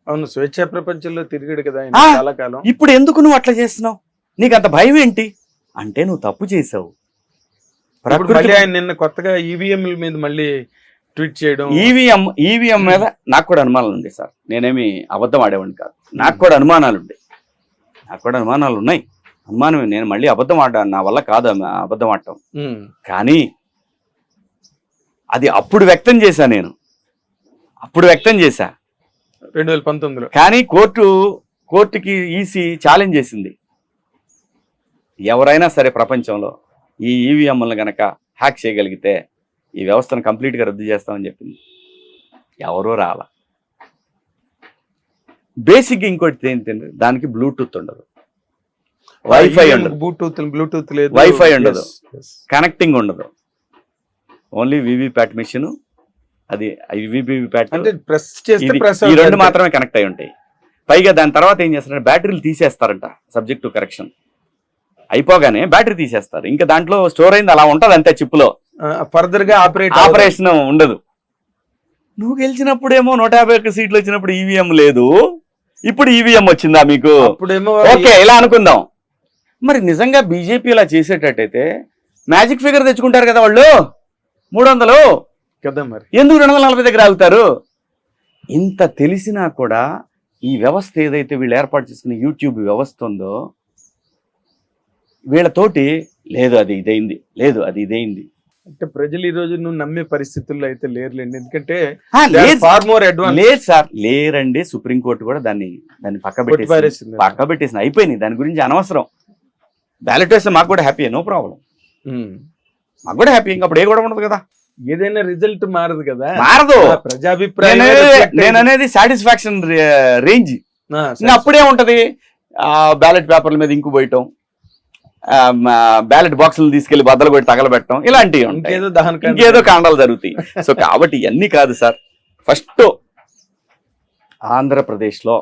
అవును, స్వేచ్ఛా ప్రపంచంలో తిరిగాడు కదా చాలా కాలం. ఇప్పుడు ఎందుకు నువ్వు అట్లా చేస్తున్నావు? నీకు అంత భయం ఏంటి అంటే నువ్వు తప్పు చేసావు. ఆయన నిన్న కొత్తగా ఈవీఎంల మీద మళ్ళీ ట్వీట్ చేయడం. ఈవీఎం మీద నాకు కూడా అనుమానాలు ఉండే సార్. నేనేమి అబద్ధం ఆడేవాడిని కాదు. నాకు కూడా అనుమానాలు ఉన్నాయి. అనుమానమే. నేను మళ్ళీ అబద్ధం ఆడాను, నా వల్ల కాదు అబద్ధం ఆడటం. కానీ అది అప్పుడు వ్యక్తం చేశా, నేను అప్పుడు వ్యక్తం చేశా 2019లో. కానీ కోర్టుకి ఈసీ ఛాలెంజ్ చేసింది. ఎవరైనా సరే ప్రపంచంలో ఈ ఈవీఎంలను గనక హ్యాక్ చేయగలిగితే ఈ వ్యవస్థను కంప్లీట్గా రద్దు చేస్తామని చెప్పింది. ఎవరో రాలా. బేసిక్గా ఇంకోటి ఏంటంటే దానికి బ్లూటూత్ ఉండదు, వైఫై ఉండదు, బ్లూటూత్ లేదు, వైఫై ఉండదు, కనెక్టింగ్ ఉండదు. ఓన్లీ వివిప్యాట్ మిషన్, అది వివిప్యాట్ ఈ 2 మాత్రమే కనెక్ట్ అయి ఉంటాయి. పైగా దాని తర్వాత ఏం చేస్తారంటే బ్యాటరీలు తీసేస్తారంట. సబ్జెక్ట్ టు కరెక్షన్ అయిపోగానే బ్యాటరీ తీసేస్తారు. ఇంకా దాంట్లో స్టోర్ అయింది అలా ఉంటది అంతే. చిప్పులో ఫర్దర్ గా ఆపరేషన్ ఉండదు. నువ్వు గెలిచినప్పుడేమో 151 సీట్లు వచ్చినప్పుడు ఈవీఎం లేదు, ఇప్పుడు ఈవీఎం వచ్చిందా మీకు? ఓకే, ఇలా అనుకుందాం. మరి నిజంగా బీజేపీ ఇలా చేసేటట్టయితే మ్యాజిక్ ఫిగర్ తెచ్చుకుంటారు కదా వాళ్ళు 300 కదా. మరి ఎందుకు 240 దగ్గర ఆగుతారు? ఇంత తెలిసినా కూడా ఈ వ్యవస్థ ఏదైతే వీళ్ళు ఏర్పాటు చేసుకున్న యూట్యూబ్ వ్యవస్థ ఉందో వీళ్ళతోటి లేదు అది ఇదైంది, లేదు అది ఇదైంది అంటే ప్రజలు ఈ రోజు నువ్వు నమ్మే పరిస్థితుల్లో అయితే లేరులేండి. ఎందుకంటే లేదు సార్, లేరండి. సుప్రీంకోర్టు కూడా దాన్ని పక్క పెట్టేసింది. అయిపోయింది. దాని గురించి అనవసరం. బ్యాలెట్ వేస్తే మాకు కూడా హ్యాపీ, నో ప్రాబ్లం. మాకు కూడా హ్యాపీ. ఇంకా అప్పుడు ఏ కూడా ఉండదు కదా. ఏదైనా రిజల్ట్ మారదు కదా. మారదు. ప్రజాభిప్రాయం నేను అనేది సాటిస్ఫాక్షన్ రేంజ్. అప్పుడే ఉంటది. బ్యాలెట్ పేపర్ల మీద ఇంకు పోయటం, బ్యాలెట్ బాక్సులు తీసుకెళ్లి బద్దలు కొట్టి తగలబెట్టడం, ఇలాంటివి ఉంటాయి. ఇంకేదో కాండాలు జరుగుతాయి. సో కాబట్టి ఇవన్నీ కాదు సార్. ఫస్ట్ ఆంధ్రప్రదేశ్లో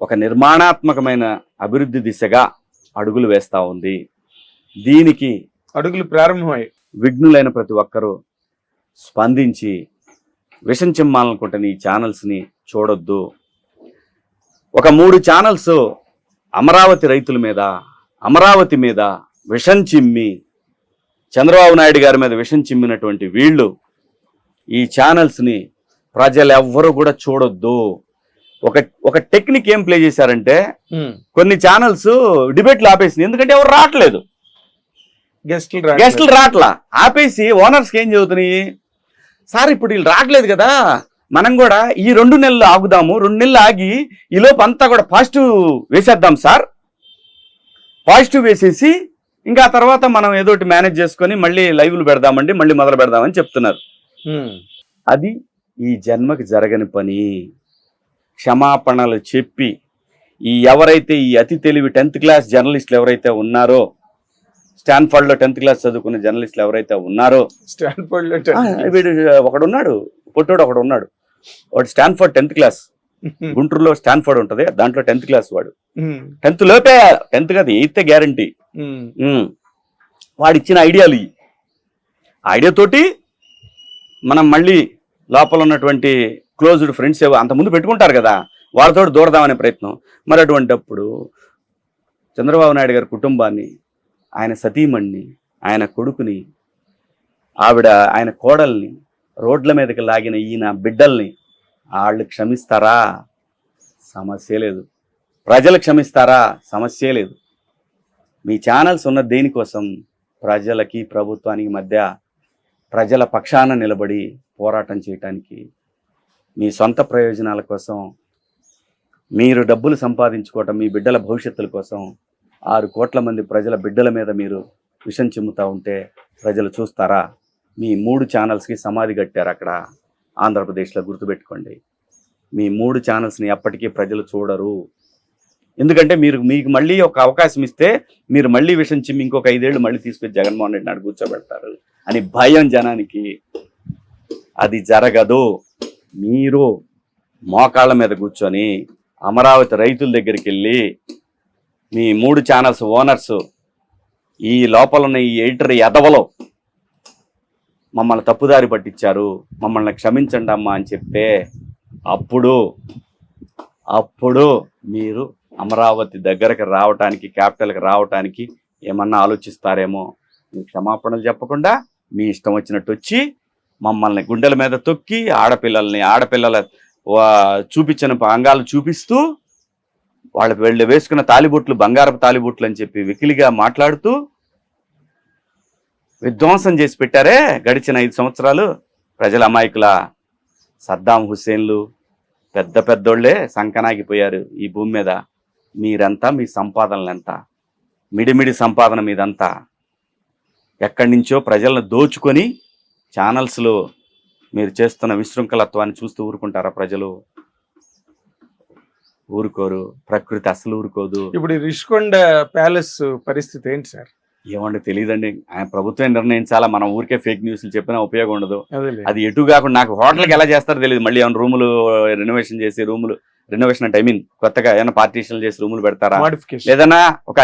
ఒక నిర్మాణాత్మకమైన అభివృద్ధి దిశగా అడుగులు వేస్తా ఉంది. దీనికి అడుగులు ప్రారంభమై విఘ్నులైన ప్రతి ఒక్కరూ స్పందించి విషం చిమ్మాలనుకుంటున్న ఈ ఛానల్స్ని చూడొద్దు. ఒక 3 ఛానల్స్ అమరావతి రైతుల మీద, అమరావతి మీద విషం చిమ్మి, చంద్రబాబు నాయుడు గారి మీద విషం చిమ్మినటువంటి వీళ్ళు ఈ ఛానల్స్ని ప్రజలు ఎవ్వరూ కూడా చూడొద్దు. ఒక టెక్నిక్ ఏం ప్లే చేశారంటే కొన్ని ఛానల్స్ డిబేట్లు ఆపేసింది. ఎందుకంటే ఎవరు రావట్లేదు, గెస్టులు రావట్లా. ఆపేసి ఓనర్స్కి ఏం చెబుతున్నాయి, సార్ ఇప్పుడు వీళ్ళు రావట్లేదు కదా, మనం కూడా ఈ 2 నెలలు ఆగుదాము, 2 నెలలు ఆగి ఈలోపు అంతా కూడా పాజిటివ్ వేసేద్దాం సార్, పాజిటివ్ వేసేసి ఇంకా ఆ తర్వాత మనం ఏదోటి మేనేజ్ చేసుకొని మళ్ళీ లైవ్లు పెడదామండి, మళ్ళీ మొదలు పెడదామని చెప్తున్నారు. అది ఈ జన్మకి జరగని పని. క్షమాపణలు చెప్పి ఎవరైతే ఈ అతి తెలివి 10th క్లాస్ జర్నలిస్టులు ఎవరైతే ఉన్నారో, స్టాన్ఫర్డ్ లో 10th క్లాస్ చదువుకున్న జర్నలిస్టులు ఎవరైతే ఉన్నారో, స్టాన్ఫర్డ్ లో వీడు ఒకడున్నాడు, పొట్టోడు ఒకడు ఉన్నాడు, వాడు స్టాన్ఫర్డ్ 10th క్లాస్, గుంటూరులో స్టాన్ఫర్డ్ ఉంటది, దాంట్లో 10th క్లాస్ వాడు, 10th లోపే, 10th కాదు 8th గ్యారంటీ. వాడు ఇచ్చిన ఐడియాలు ఐడియాతోటి మనం మళ్ళీ లోపల ఉన్నటువంటి క్లోజ్డ్ ఫ్రెండ్స్ ఏవో అంతకుముందు పెట్టుకుంటారు కదా, వాళ్ళతో దూరదామనే ప్రయత్నం. మరి అటువంటిప్పుడు చంద్రబాబు నాయుడు గారి కుటుంబాన్ని, ఆయన సతీమణ్ణి, ఆయన కొడుకుని, ఆయన కోడల్ని రోడ్ల మీదకి లాగిన ఈయన బిడ్డల్ని వాళ్ళు క్షమిస్తారా? సమస్య లేదు. ప్రజలు క్షమిస్తారా? సమస్య లేదు. మీ ఛానల్స్ ఉన్న దేనికోసం? ప్రజలకి ప్రభుత్వానికి మధ్య ప్రజల పక్షాన నిలబడి పోరాటం చేయటానికి, మీ సొంత ప్రయోజనాల కోసం, మీరు డబ్బులు సంపాదించుకోవటం, మీ బిడ్డల భవిష్యత్తుల కోసం 6 కోట్ల మంది ప్రజల బిడ్డల మీద మీరు విషం చిమ్ముతా ఉంటే ప్రజలు చూస్తారా? మీ 3 ఛానల్స్కి సమాధి కట్టారు అక్కడ ఆంధ్రప్రదేశ్లో, గుర్తుపెట్టుకోండి. మీ 3 ఛానల్స్ని ఎప్పటికీ ప్రజలు చూడరు. ఎందుకంటే మీకు మళ్ళీ ఒక అవకాశం ఇస్తే మీరు మళ్ళీ విషం చిమ్మి ఇంకొక 5 ఏళ్ళు మళ్ళీ తీసుకొచ్చి జగన్మోహన్ రెడ్డి నాడు కూర్చోబెడతారు అని భయం జనానికి. అది జరగదు. మీరు మోకాళ్ళ మీద కూర్చొని అమరావతి రైతుల దగ్గరికి వెళ్ళి మీ 3 ఛానల్స్ ఓనర్స్, ఈ లోపల ఉన్న ఈ ఎడిటర్ ఎదవలో మమ్మల్ని తప్పుదారి పట్టించారు, మమ్మల్ని క్షమించండి అమ్మా అని చెప్తే అప్పుడు మీరు అమరావతి దగ్గరకు రావటానికి, క్యాపిటల్కి రావటానికి ఏమన్నా ఆలోచిస్తారేమో. మీ క్షమాపణలు చెప్పకుండా మీ ఇష్టం వచ్చినట్టు వచ్చి మమ్మల్ని గుండెల మీద తొక్కి ఆడపిల్లల చూపించిన అంగాలు చూపిస్తూ వాళ్ళు వేసుకున్న తాలిబొట్లు బంగారపు తాలిబొట్లు అని చెప్పి వెకిలిగా మాట్లాడుతూ విధ్వంసం చేసి పెట్టారే గడిచిన 5 సంవత్సరాలు. ప్రజల అమాయకుల సద్దాం హుస్సేన్లు పెద్దోళ్లే సంకనాగిపోయారు ఈ భూమి మీద. మీరంతా మీ సంపాదనలంతా మిడిమిడి సంపాదన మీదంతా ఎక్కడి నుంచో ప్రజలను దోచుకొని ఛానల్స్లో మీరు చేస్తున్న విశృంఖలత్వాన్ని చూస్తూ ఊరుకుంటారా? ప్రజలు ఊరుకోరు. ప్రకృతి అసలు ఊరుకోదు. ఇప్పుడు రిషికొండ ప్యాలెస్ పరిస్థితి ఏంటి సార్? ఏమంటే తెలియదండి. ఆయన ప్రభుత్వం నిర్ణయించాలా, మనం ఊరికే ఫేక్ న్యూస్లు చెప్పినా ఉపయోగం ఉండదు. అది ఎటు కాకుండా నాకు హోటల్కి ఎలా చేస్తారో తెలియదు. మళ్ళీ ఏమైనా రూములు రెనోవేషన్ చేసి రెనోవేషన్ అంటే కొత్తగా ఏమైనా పార్టీషన్లు చేసి రూములు పెడతారా? ఏదన్నా ఒక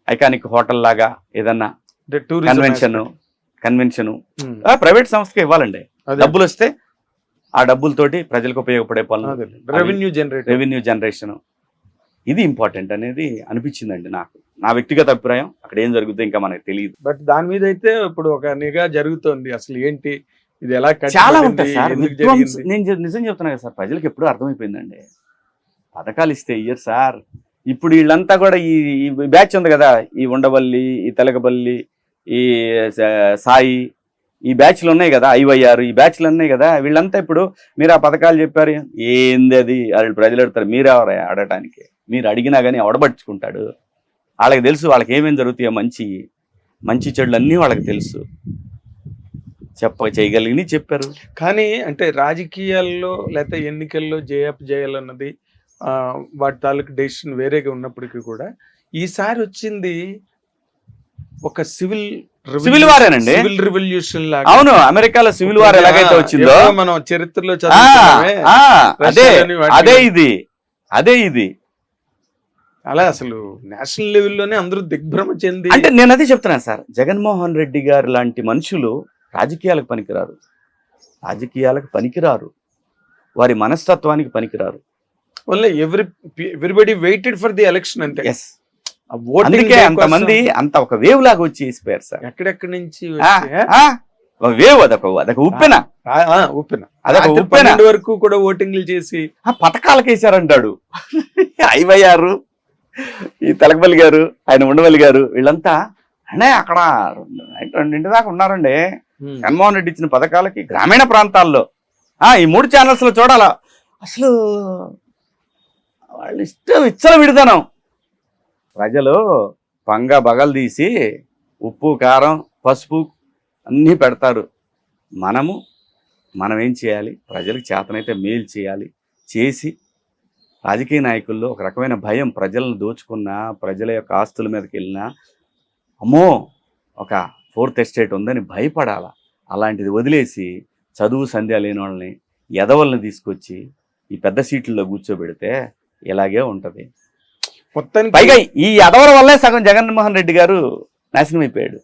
ఐకానిక్ హోటల్ లాగా ఏదన్నా కన్వెన్షన్ ప్రైవేట్ సంస్థకి ఇవ్వాలండి. డబ్బులు వస్తే ఆ డబ్బులతోటి ప్రజలకు ఉపయోగపడే పనులు, రెవెన్యూ జనరేషన్, ఇది ఇంపార్టెంట్ అనేది అనిపించిందండి నాకు. నా వ్యక్తిగత అభిప్రాయం. అక్కడ ఏం జరుగుతుందో ఇంకా మనకు తెలియదు. బట్ దాని మీద అయితే ఇప్పుడు ఒక నిఘా జరుగుతోంది. అసలు ఏంటి ఇది, ఎలా చాలా ఉంటుంది సార్. నేను నిజం చెప్తున్నా కదా సార్, ప్రజలకు ఎప్పుడూ అర్థమైపోయిందండి. పథకాలు ఇస్తే ఇయ్యరు సార్. ఇప్పుడు వీళ్ళంతా కూడా ఈ బ్యాచ్ ఉంది కదా, ఈ ఉండవల్లి, ఈ తెలకపల్లి, ఈ సాయి, ఈ బ్యాచ్లు ఉన్నాయి కదా, IYR, ఈ బ్యాచ్లు ఉన్నాయి కదా, వీళ్ళంతా ఇప్పుడు మీరు ఆ పథకాలు చెప్పారు, ఏంది అది వాళ్ళు ప్రజలు అడుగుతారు. మీరు ఎవరు అడగటానికి? మీరు అడిగినా కానీ అవడబట్టుకుంటాడు. వాళ్ళకి తెలుసు వాళ్ళకి ఏమేమి జరుగుతాయో, మంచి చెడులు అన్నీ వాళ్ళకి తెలుసు. చేయగలిగి చెప్పారు. కానీ అంటే రాజకీయాల్లో లేకపోతే ఎన్నికల్లో చేయాలన్నది వాటి తాలూకు డెసిషన్ వేరేగా ఉన్నప్పటికీ కూడా ఈసారి వచ్చింది ఒక సివిల్ వారేనండి. సివిల్ రివల్యూషన్ లాగా. అవును, అమెరికాలో సివిల్ వార్ ఎలాగైతే వచ్చిందో మనం చరిత్రలో అదే ఇది అలా అసలు నేషనల్ లెవెల్లోనే అందరూ దిగ్భ్రమ చెంది. అంటే నేను అదే చెప్తున్నాను సార్, జగన్మోహన్ రెడ్డి గారు లాంటి మనుషులు రాజకీయాలకు పనికిరారు, వారి మనస్తత్వానికి పనికిరారు. Everybody waited for the election అంటే. అందుకే అంతమంది అంత ఒక వేవ్ లాగా వచ్చి వేసిపోయారు సార్. ఎక్కడెక్కడి నుంచి వేవ్, అదొక ఉప్పెన వరకు కూడా ఓటింగ్లు చేసి పథకాలకు వేసారంటాడు. IYR, ఈ తెలకపల్లి గారు, ఆయన ఉండవల్లి గారు, వీళ్ళంతా అంటే అక్కడ 2 దాకా ఉన్నారండి. జగన్మోహన్ రెడ్డి ఇచ్చిన పథకాలకి గ్రామీణ ప్రాంతాల్లో ఈ 3 ఛానల్స్లో చూడాలా. అసలు వాళ్ళు ఇష్టం ఇచ్చల విడదనం. ప్రజలు బగలు తీసి ఉప్పు కారం పసుపు అన్నీ పెడతారు. మనం ఏం చేయాలి? ప్రజలకు చేతనైతే మేలు చేయాలి. చేసి రాజకీయ నాయకుల్లో ఒక రకమైన భయం, ప్రజలను దోచుకున్నా, ప్రజల యొక్క ఆస్తుల మీదకి వెళ్ళినా అమ్మో ఒక 4th ఎస్టేట్ ఉందని భయపడాల. అలాంటిది వదిలేసి చదువు సంధ్య లేని వాళ్ళని ఎదవల్ని తీసుకొచ్చి ఈ పెద్ద సీట్లలో కూర్చోబెడితే ఇలాగే ఉంటుంది. మొత్తానికి పైగా ఈ ఎదవల వల్లే సగం జగన్మోహన్ రెడ్డి గారు నాశనం అయిపోయాడు.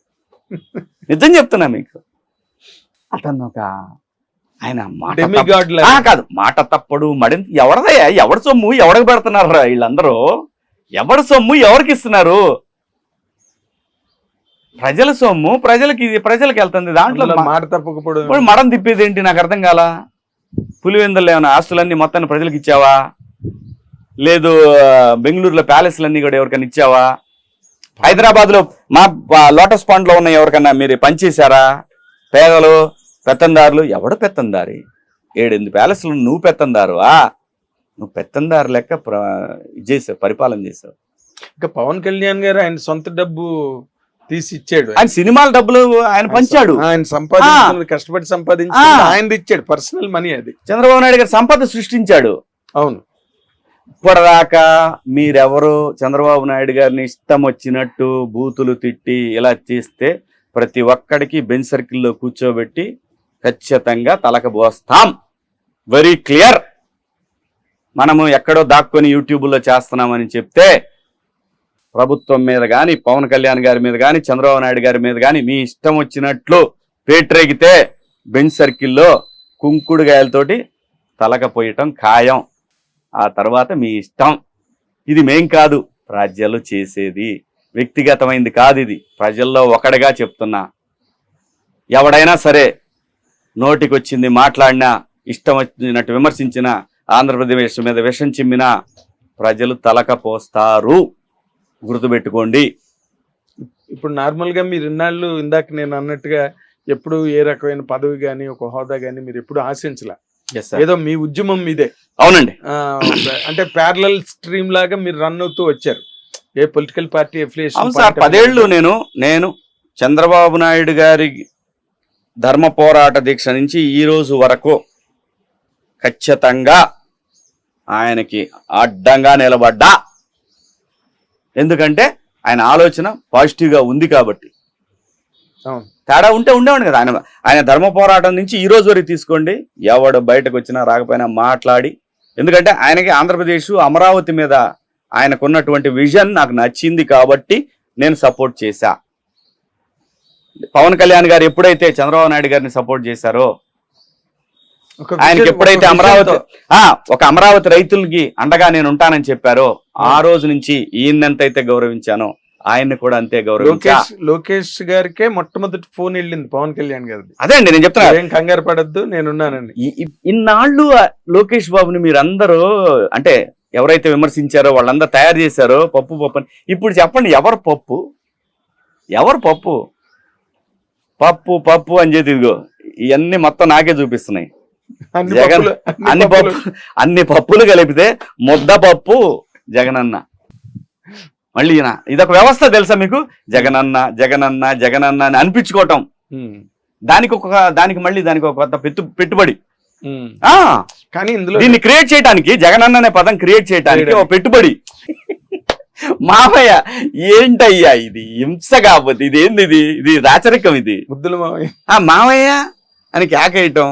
నిజం చెప్తున్నా మీకు. అతను ఒక ఆయన కాదు, మాట తప్పడు మడింత. ఎవరిదయ్యా? ఎవరి సొమ్ము ఎవరికి పెడుతున్నారు వీళ్ళందరూ? ఎవరి సొమ్ము ఎవరికి ఇస్తున్నారు? ప్రజల సొమ్ము ప్రజలకు వెళ్తుంది. దాంట్లో మాట తప్పకపోవడం, మడం తిప్పేది ఏంటి నాకు అర్థం కాల. పులివెందులు ఏమైనా ఆస్తులన్నీ మొత్తాన్ని ప్రజలకు ఇచ్చావా? లేదు బెంగళూరులో ప్యాలెస్లన్నీ కూడా ఎవరికైనా ఇచ్చావా? హైదరాబాద్లో మా లోటస్ పాండ్ లో ఉన్న ఎవరికన్నా మీరు పనిచేశారా? పేదలు పెత్తందారులు. ఎవడు పెత్తందారి? 7-8 ప్యాలెస్లు నువ్వు పెత్తందారువా? నువ్వు పెత్తందారు లెక్క చేసావు, పరిపాలన చేసావు. ఇంకా పవన్ కళ్యాణ్ గారు ఆయన సొంత డబ్బు తీసి ఇచ్చాడు. ఆయన సినిమాల డబ్బులు ఆయన పంచాడు. ఆయన సంపాదించినది, కష్టపడి సంపాదించి ఆయన ఇచ్చాడు. పర్సనల్ మనీ అది. చంద్రబాబు నాయుడు గారు సంపద సృష్టించాడు. అవును. ఇప్పటిదాకా మీరెవరు చంద్రబాబు నాయుడు గారిని ఇష్టం వచ్చినట్టు బూతులు తిట్టి ఇలా చేస్తే ప్రతి ఒక్కడికి బెంచ్ సర్కిల్లో కూర్చోబెట్టి ఖచ్చితంగా తలకబోస్తాం. Very clear. మనము ఎక్కడో దాక్కొని యూట్యూబ్లో చేస్తున్నామని చెప్తే ప్రభుత్వం మీద కానీ, పవన్ కళ్యాణ్ గారి మీద కానీ, చంద్రబాబు నాయుడు గారి మీద కానీ మీ ఇష్టం వచ్చినట్లు పేట్రేగితే బెంచ్ సర్కిల్లో కుంకుడుగాయలతోటి తలకపోయటం ఖాయం. ఆ తర్వాత మీ ఇష్టం. ఇది మేం కాదు, రాజ్యాలు చేసేది. వ్యక్తిగతమైంది కాదు ఇది. ప్రజల్లో ఒకడిగా చెప్తున్నా. ఎవడైనా సరే నోటికి వచ్చింది మాట్లాడినా, ఇష్టం వచ్చినట్టు విమర్శించినా, ఆంధ్రప్రదేశ్ మీద విషం చిమ్మినా ప్రజలు తలకపోస్తారు. గుర్తుపెట్టుకోండి. ఇప్పుడు నార్మల్గా మీరు ఇన్నాళ్ళు ఇందాక నేను అన్నట్టుగా ఎప్పుడు ఏ రకమైన పదవి కానీ ఒక హోదా కానీ మీరు ఎప్పుడు ఆశించలే. ఏదో మీ ఉద్యమం మీదే. అవునండి. అంటే ప్యారలల్ స్ట్రీమ్ లాగా మీరు రన్ అవుతూ వచ్చారు. ఏ పొలిటికల్ పార్టీ ఎఫిలియేషన్. 10 ఏళ్ళు నేను చంద్రబాబు నాయుడు గారి ధర్మ పోరాట దీక్ష నుంచి ఈ రోజు వరకు ఖచ్చితంగా ఆయనకి అడ్డంగా నిలబడ్డా. ఎందుకంటే ఆయన ఆలోచన పాజిటివ్గా ఉంది కాబట్టి. తేడా ఉంటే ఉండేవాడు కదా. ఆయన ధర్మ పోరాటం నుంచి ఈ రోజు వరకు తీసుకోండి. ఎవడు బయటకు వచ్చినా రాకపోయినా మాట్లాడి, ఎందుకంటే ఆయనకి ఆంధ్రప్రదేశ్ అమరావతి మీద ఆయనకున్నటువంటి విజన్ నాకు నచ్చింది కాబట్టి నేను సపోర్ట్ చేశా. పవన్ కళ్యాణ్ గారు ఎప్పుడైతే చంద్రబాబు నాయుడు గారిని సపోర్ట్ చేశారో, ఆయనకి ఎప్పుడైతే అమరావతి రైతులకి అండగా నేను ఉంటానని చెప్పారో, ఆ రోజు నుంచి ఈయనంతైతే గౌరవించానో ఆయన్ని కూడా అంతే గౌరవించా. లోకేష్ గారికే మొట్టమొదటి ఫోన్ వెళ్ళింది పవన్ కళ్యాణ్ గారిది. అదే అండి నేను చెప్తున్నా. ఏం కంగారు పడద్దు, నేనున్నానండి. ఇన్నాళ్ళు లోకేష్ బాబుని మీరందరూ అంటే ఎవరైతే విమర్శించారో వాళ్ళందరూ తయారు చేశారో పప్పు అని. ఇప్పుడు చెప్పండి, ఎవరు పప్పు? పప్పు అని చెప్పి ఇదిగో ఇవన్నీ మొత్తం నాకే చూపిస్తున్నాయి. జగన్ అన్ని పప్పులు కలిపితే ముద్ద పప్పు జగనన్న. మళ్ళీ ఇదొక వ్యవస్థ తెలుసా మీకు? జగనన్న అని అనిపించుకోవటం. దానికి ఒక కొత్త పెట్టుబడి. కానీ దీన్ని క్రియేట్ చేయడానికి, జగనన్న అనే పదం క్రియేట్ చేయడానికి ఒక పెట్టుబడి. మావయ్య ఏంటయ్యా ఇది? హింస కాకపోతే ఇదేంది? ఇది రాచరికం. ఇది ముద్దులు మావయ్య అని కేకేయటం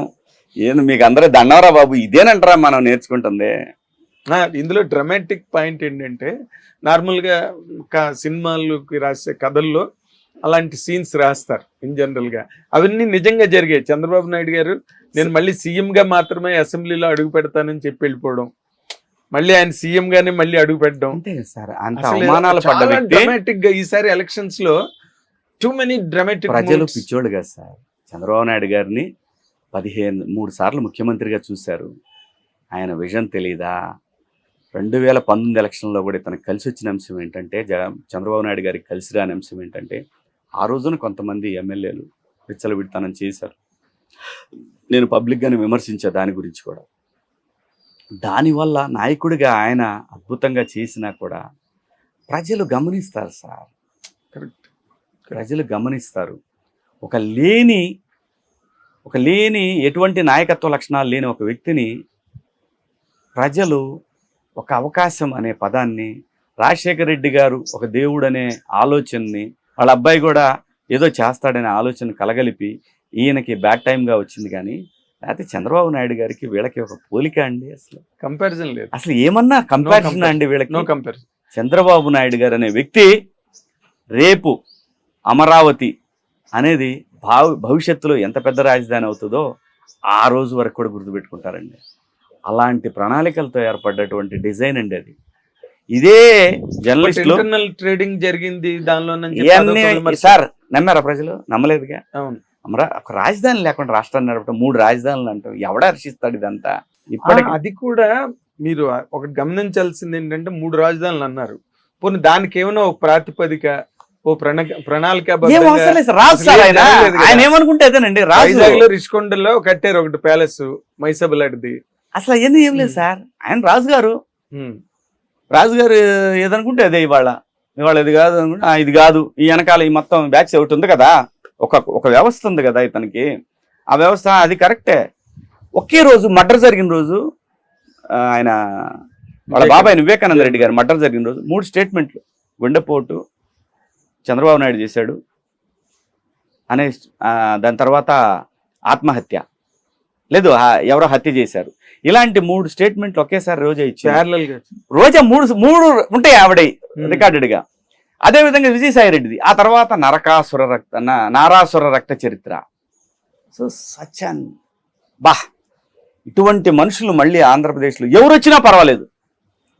ఏంది? మీకు అందరూ దండవరా బాబు, ఇదేనంటారా మనం నేర్చుకుంటుంది? ఇందులో డ్రామాటిక్ పాయింట్ ఏంటంటే, నార్మల్గా సినిమాలకి రాసే కథల్లో అలాంటి సీన్స్ రాస్తారు ఇన్ జనరల్ గా. అవన్నీ నిజంగా జరిగాయి. చంద్రబాబు నాయుడు గారు నేను మళ్ళీ సీఎం గా మాత్రమే అసెంబ్లీలో అడుగు పెడతానని చెప్పి వెళ్ళిపోవడం, మళ్ళీ ఆయన సీఎం గానే మళ్ళీ అడుగు పెట్టడం. డ్రామాటిక్ గా ఈసారి ఎలక్షన్స్ లో టూ మెనీ డ్రామాటిక్. ప్రజలు పిచ్చోళ్ళు కదా సార్. చంద్రబాబు నాయుడు గారిని 3 సార్లు ముఖ్యమంత్రిగా చూశారు. ఆయన విజన్ తెలీదా? 2019 ఎలక్షన్లో కూడా తనకు కలిసి వచ్చిన అంశం ఏంటంటే, చంద్రబాబు నాయుడు గారికి కలిసి రాని అంశం ఏంటంటే, ఆ రోజున కొంతమంది ఎమ్మెల్యేలు విచ్చలవిడితనం చేశారు. నేను పబ్లిక్గానే విమర్శించా దాని గురించి కూడా. దానివల్ల నాయకుడిగా ఆయన అద్భుతంగా చేసినా కూడా ప్రజలు గమనిస్తారు సార్. కరెక్ట్. ప్రజలు గమనిస్తారు. ఒక లేని ఎటువంటి నాయకత్వ లక్షణాలు లేని ఒక వ్యక్తిని ప్రజలు ఒక అవకాశం అనే పదాన్ని, రాజశేఖర రెడ్డి గారు ఒక దేవుడు అనే ఆలోచనని, వాళ్ళ అబ్బాయి కూడా ఏదో చేస్తాడనే ఆలోచన కలగలిపి ఈయనకి బ్యాడ్ టైంగా వచ్చింది. కానీ లేకపోతే చంద్రబాబు నాయుడు గారికి వీళ్ళకి ఒక పోలిక అండి. అసలు కంపారిజన్ లేదు, అసలు ఏమన్నా కంపారిజన్ అండి వీళ్ళకి? No comparison. చంద్రబాబు నాయుడు గారు అనే వ్యక్తి రేపు అమరావతి అనేది భవిష్యత్తులో ఎంత పెద్ద రాజధాని అవుతుందో ఆ రోజు వరకు కూడా గుర్తుపెట్టుకుంటారండి. అలాంటి ప్రణాళికలతో ఏర్పడ్డటువంటి డిజైన్ అండి అది. ఇదే జర్నలిస్టులు ఇంటర్నల్ ట్రేడింగ్ జరిగింది దానిలో సార్. నమ్మారా ప్రజలు? నమ్మలేదుగా. అవును. ఒక రాజధాని లేకుండా రాష్ట్రాన్ని నడపడం, 3 రాజధానులు అంటాం, ఎవడ హర్షిస్తాడు ఇదంతా? ఇప్పటికి అది కూడా మీరు ఒకటి గమనించాల్సింది ఏంటంటే 3 రాజధానులు అన్నారు. పోనీ దానికి ఏమైనా ఒక ప్రాతిపదిక, ఓ ప్రణాళిక రాజు సార్. ఆయన ఏమనుకుంటే అదేనండి. రాజులో రిషికొండలో కట్టారు ఒకటి ప్యాలెస్, మైసబులాడిది. అసలు అవన్నీ ఏం లేదు సార్. ఆయన రాజుగారు ఏదనుకుంటే అదే. ఇవాళ ఇది కాదు అనుకుంటే ఇది కాదు. ఈ వెనకాల ఈ మొత్తం బ్యాచ్ ఒకటి ఉంది కదా, ఒక వ్యవస్థ ఉంది కదా ఇతనికి. ఆ వ్యవస్థ అది కరెక్టే. ఒకే రోజు మర్డర్ జరిగిన రోజు, ఆయన వాళ్ళ బాబాయ్ వివేకానంద రెడ్డి గారు మర్డర్ జరిగిన రోజు 3 స్టేట్మెంట్లు. గుండెపోటు చంద్రబాబు నాయుడు చేశాడు అనే, దాని తర్వాత ఆత్మహత్య, లేదు ఎవరో హత్య చేశారు. ఇలాంటి 3 స్టేట్మెంట్లు ఒకేసారి రోజా ఇచ్చారు. రోజా 3 ఉంటాయి ఆవిడ రికార్డెడ్ గా. అదేవిధంగా విజయసాయి రెడ్డిది. ఆ తర్వాత నారాసుర రక్త చరిత్ర. సో సచాన్ ఇటువంటి మనుషులు మళ్ళీ ఆంధ్రప్రదేశ్లో ఎవరు వచ్చినా పర్వాలేదు,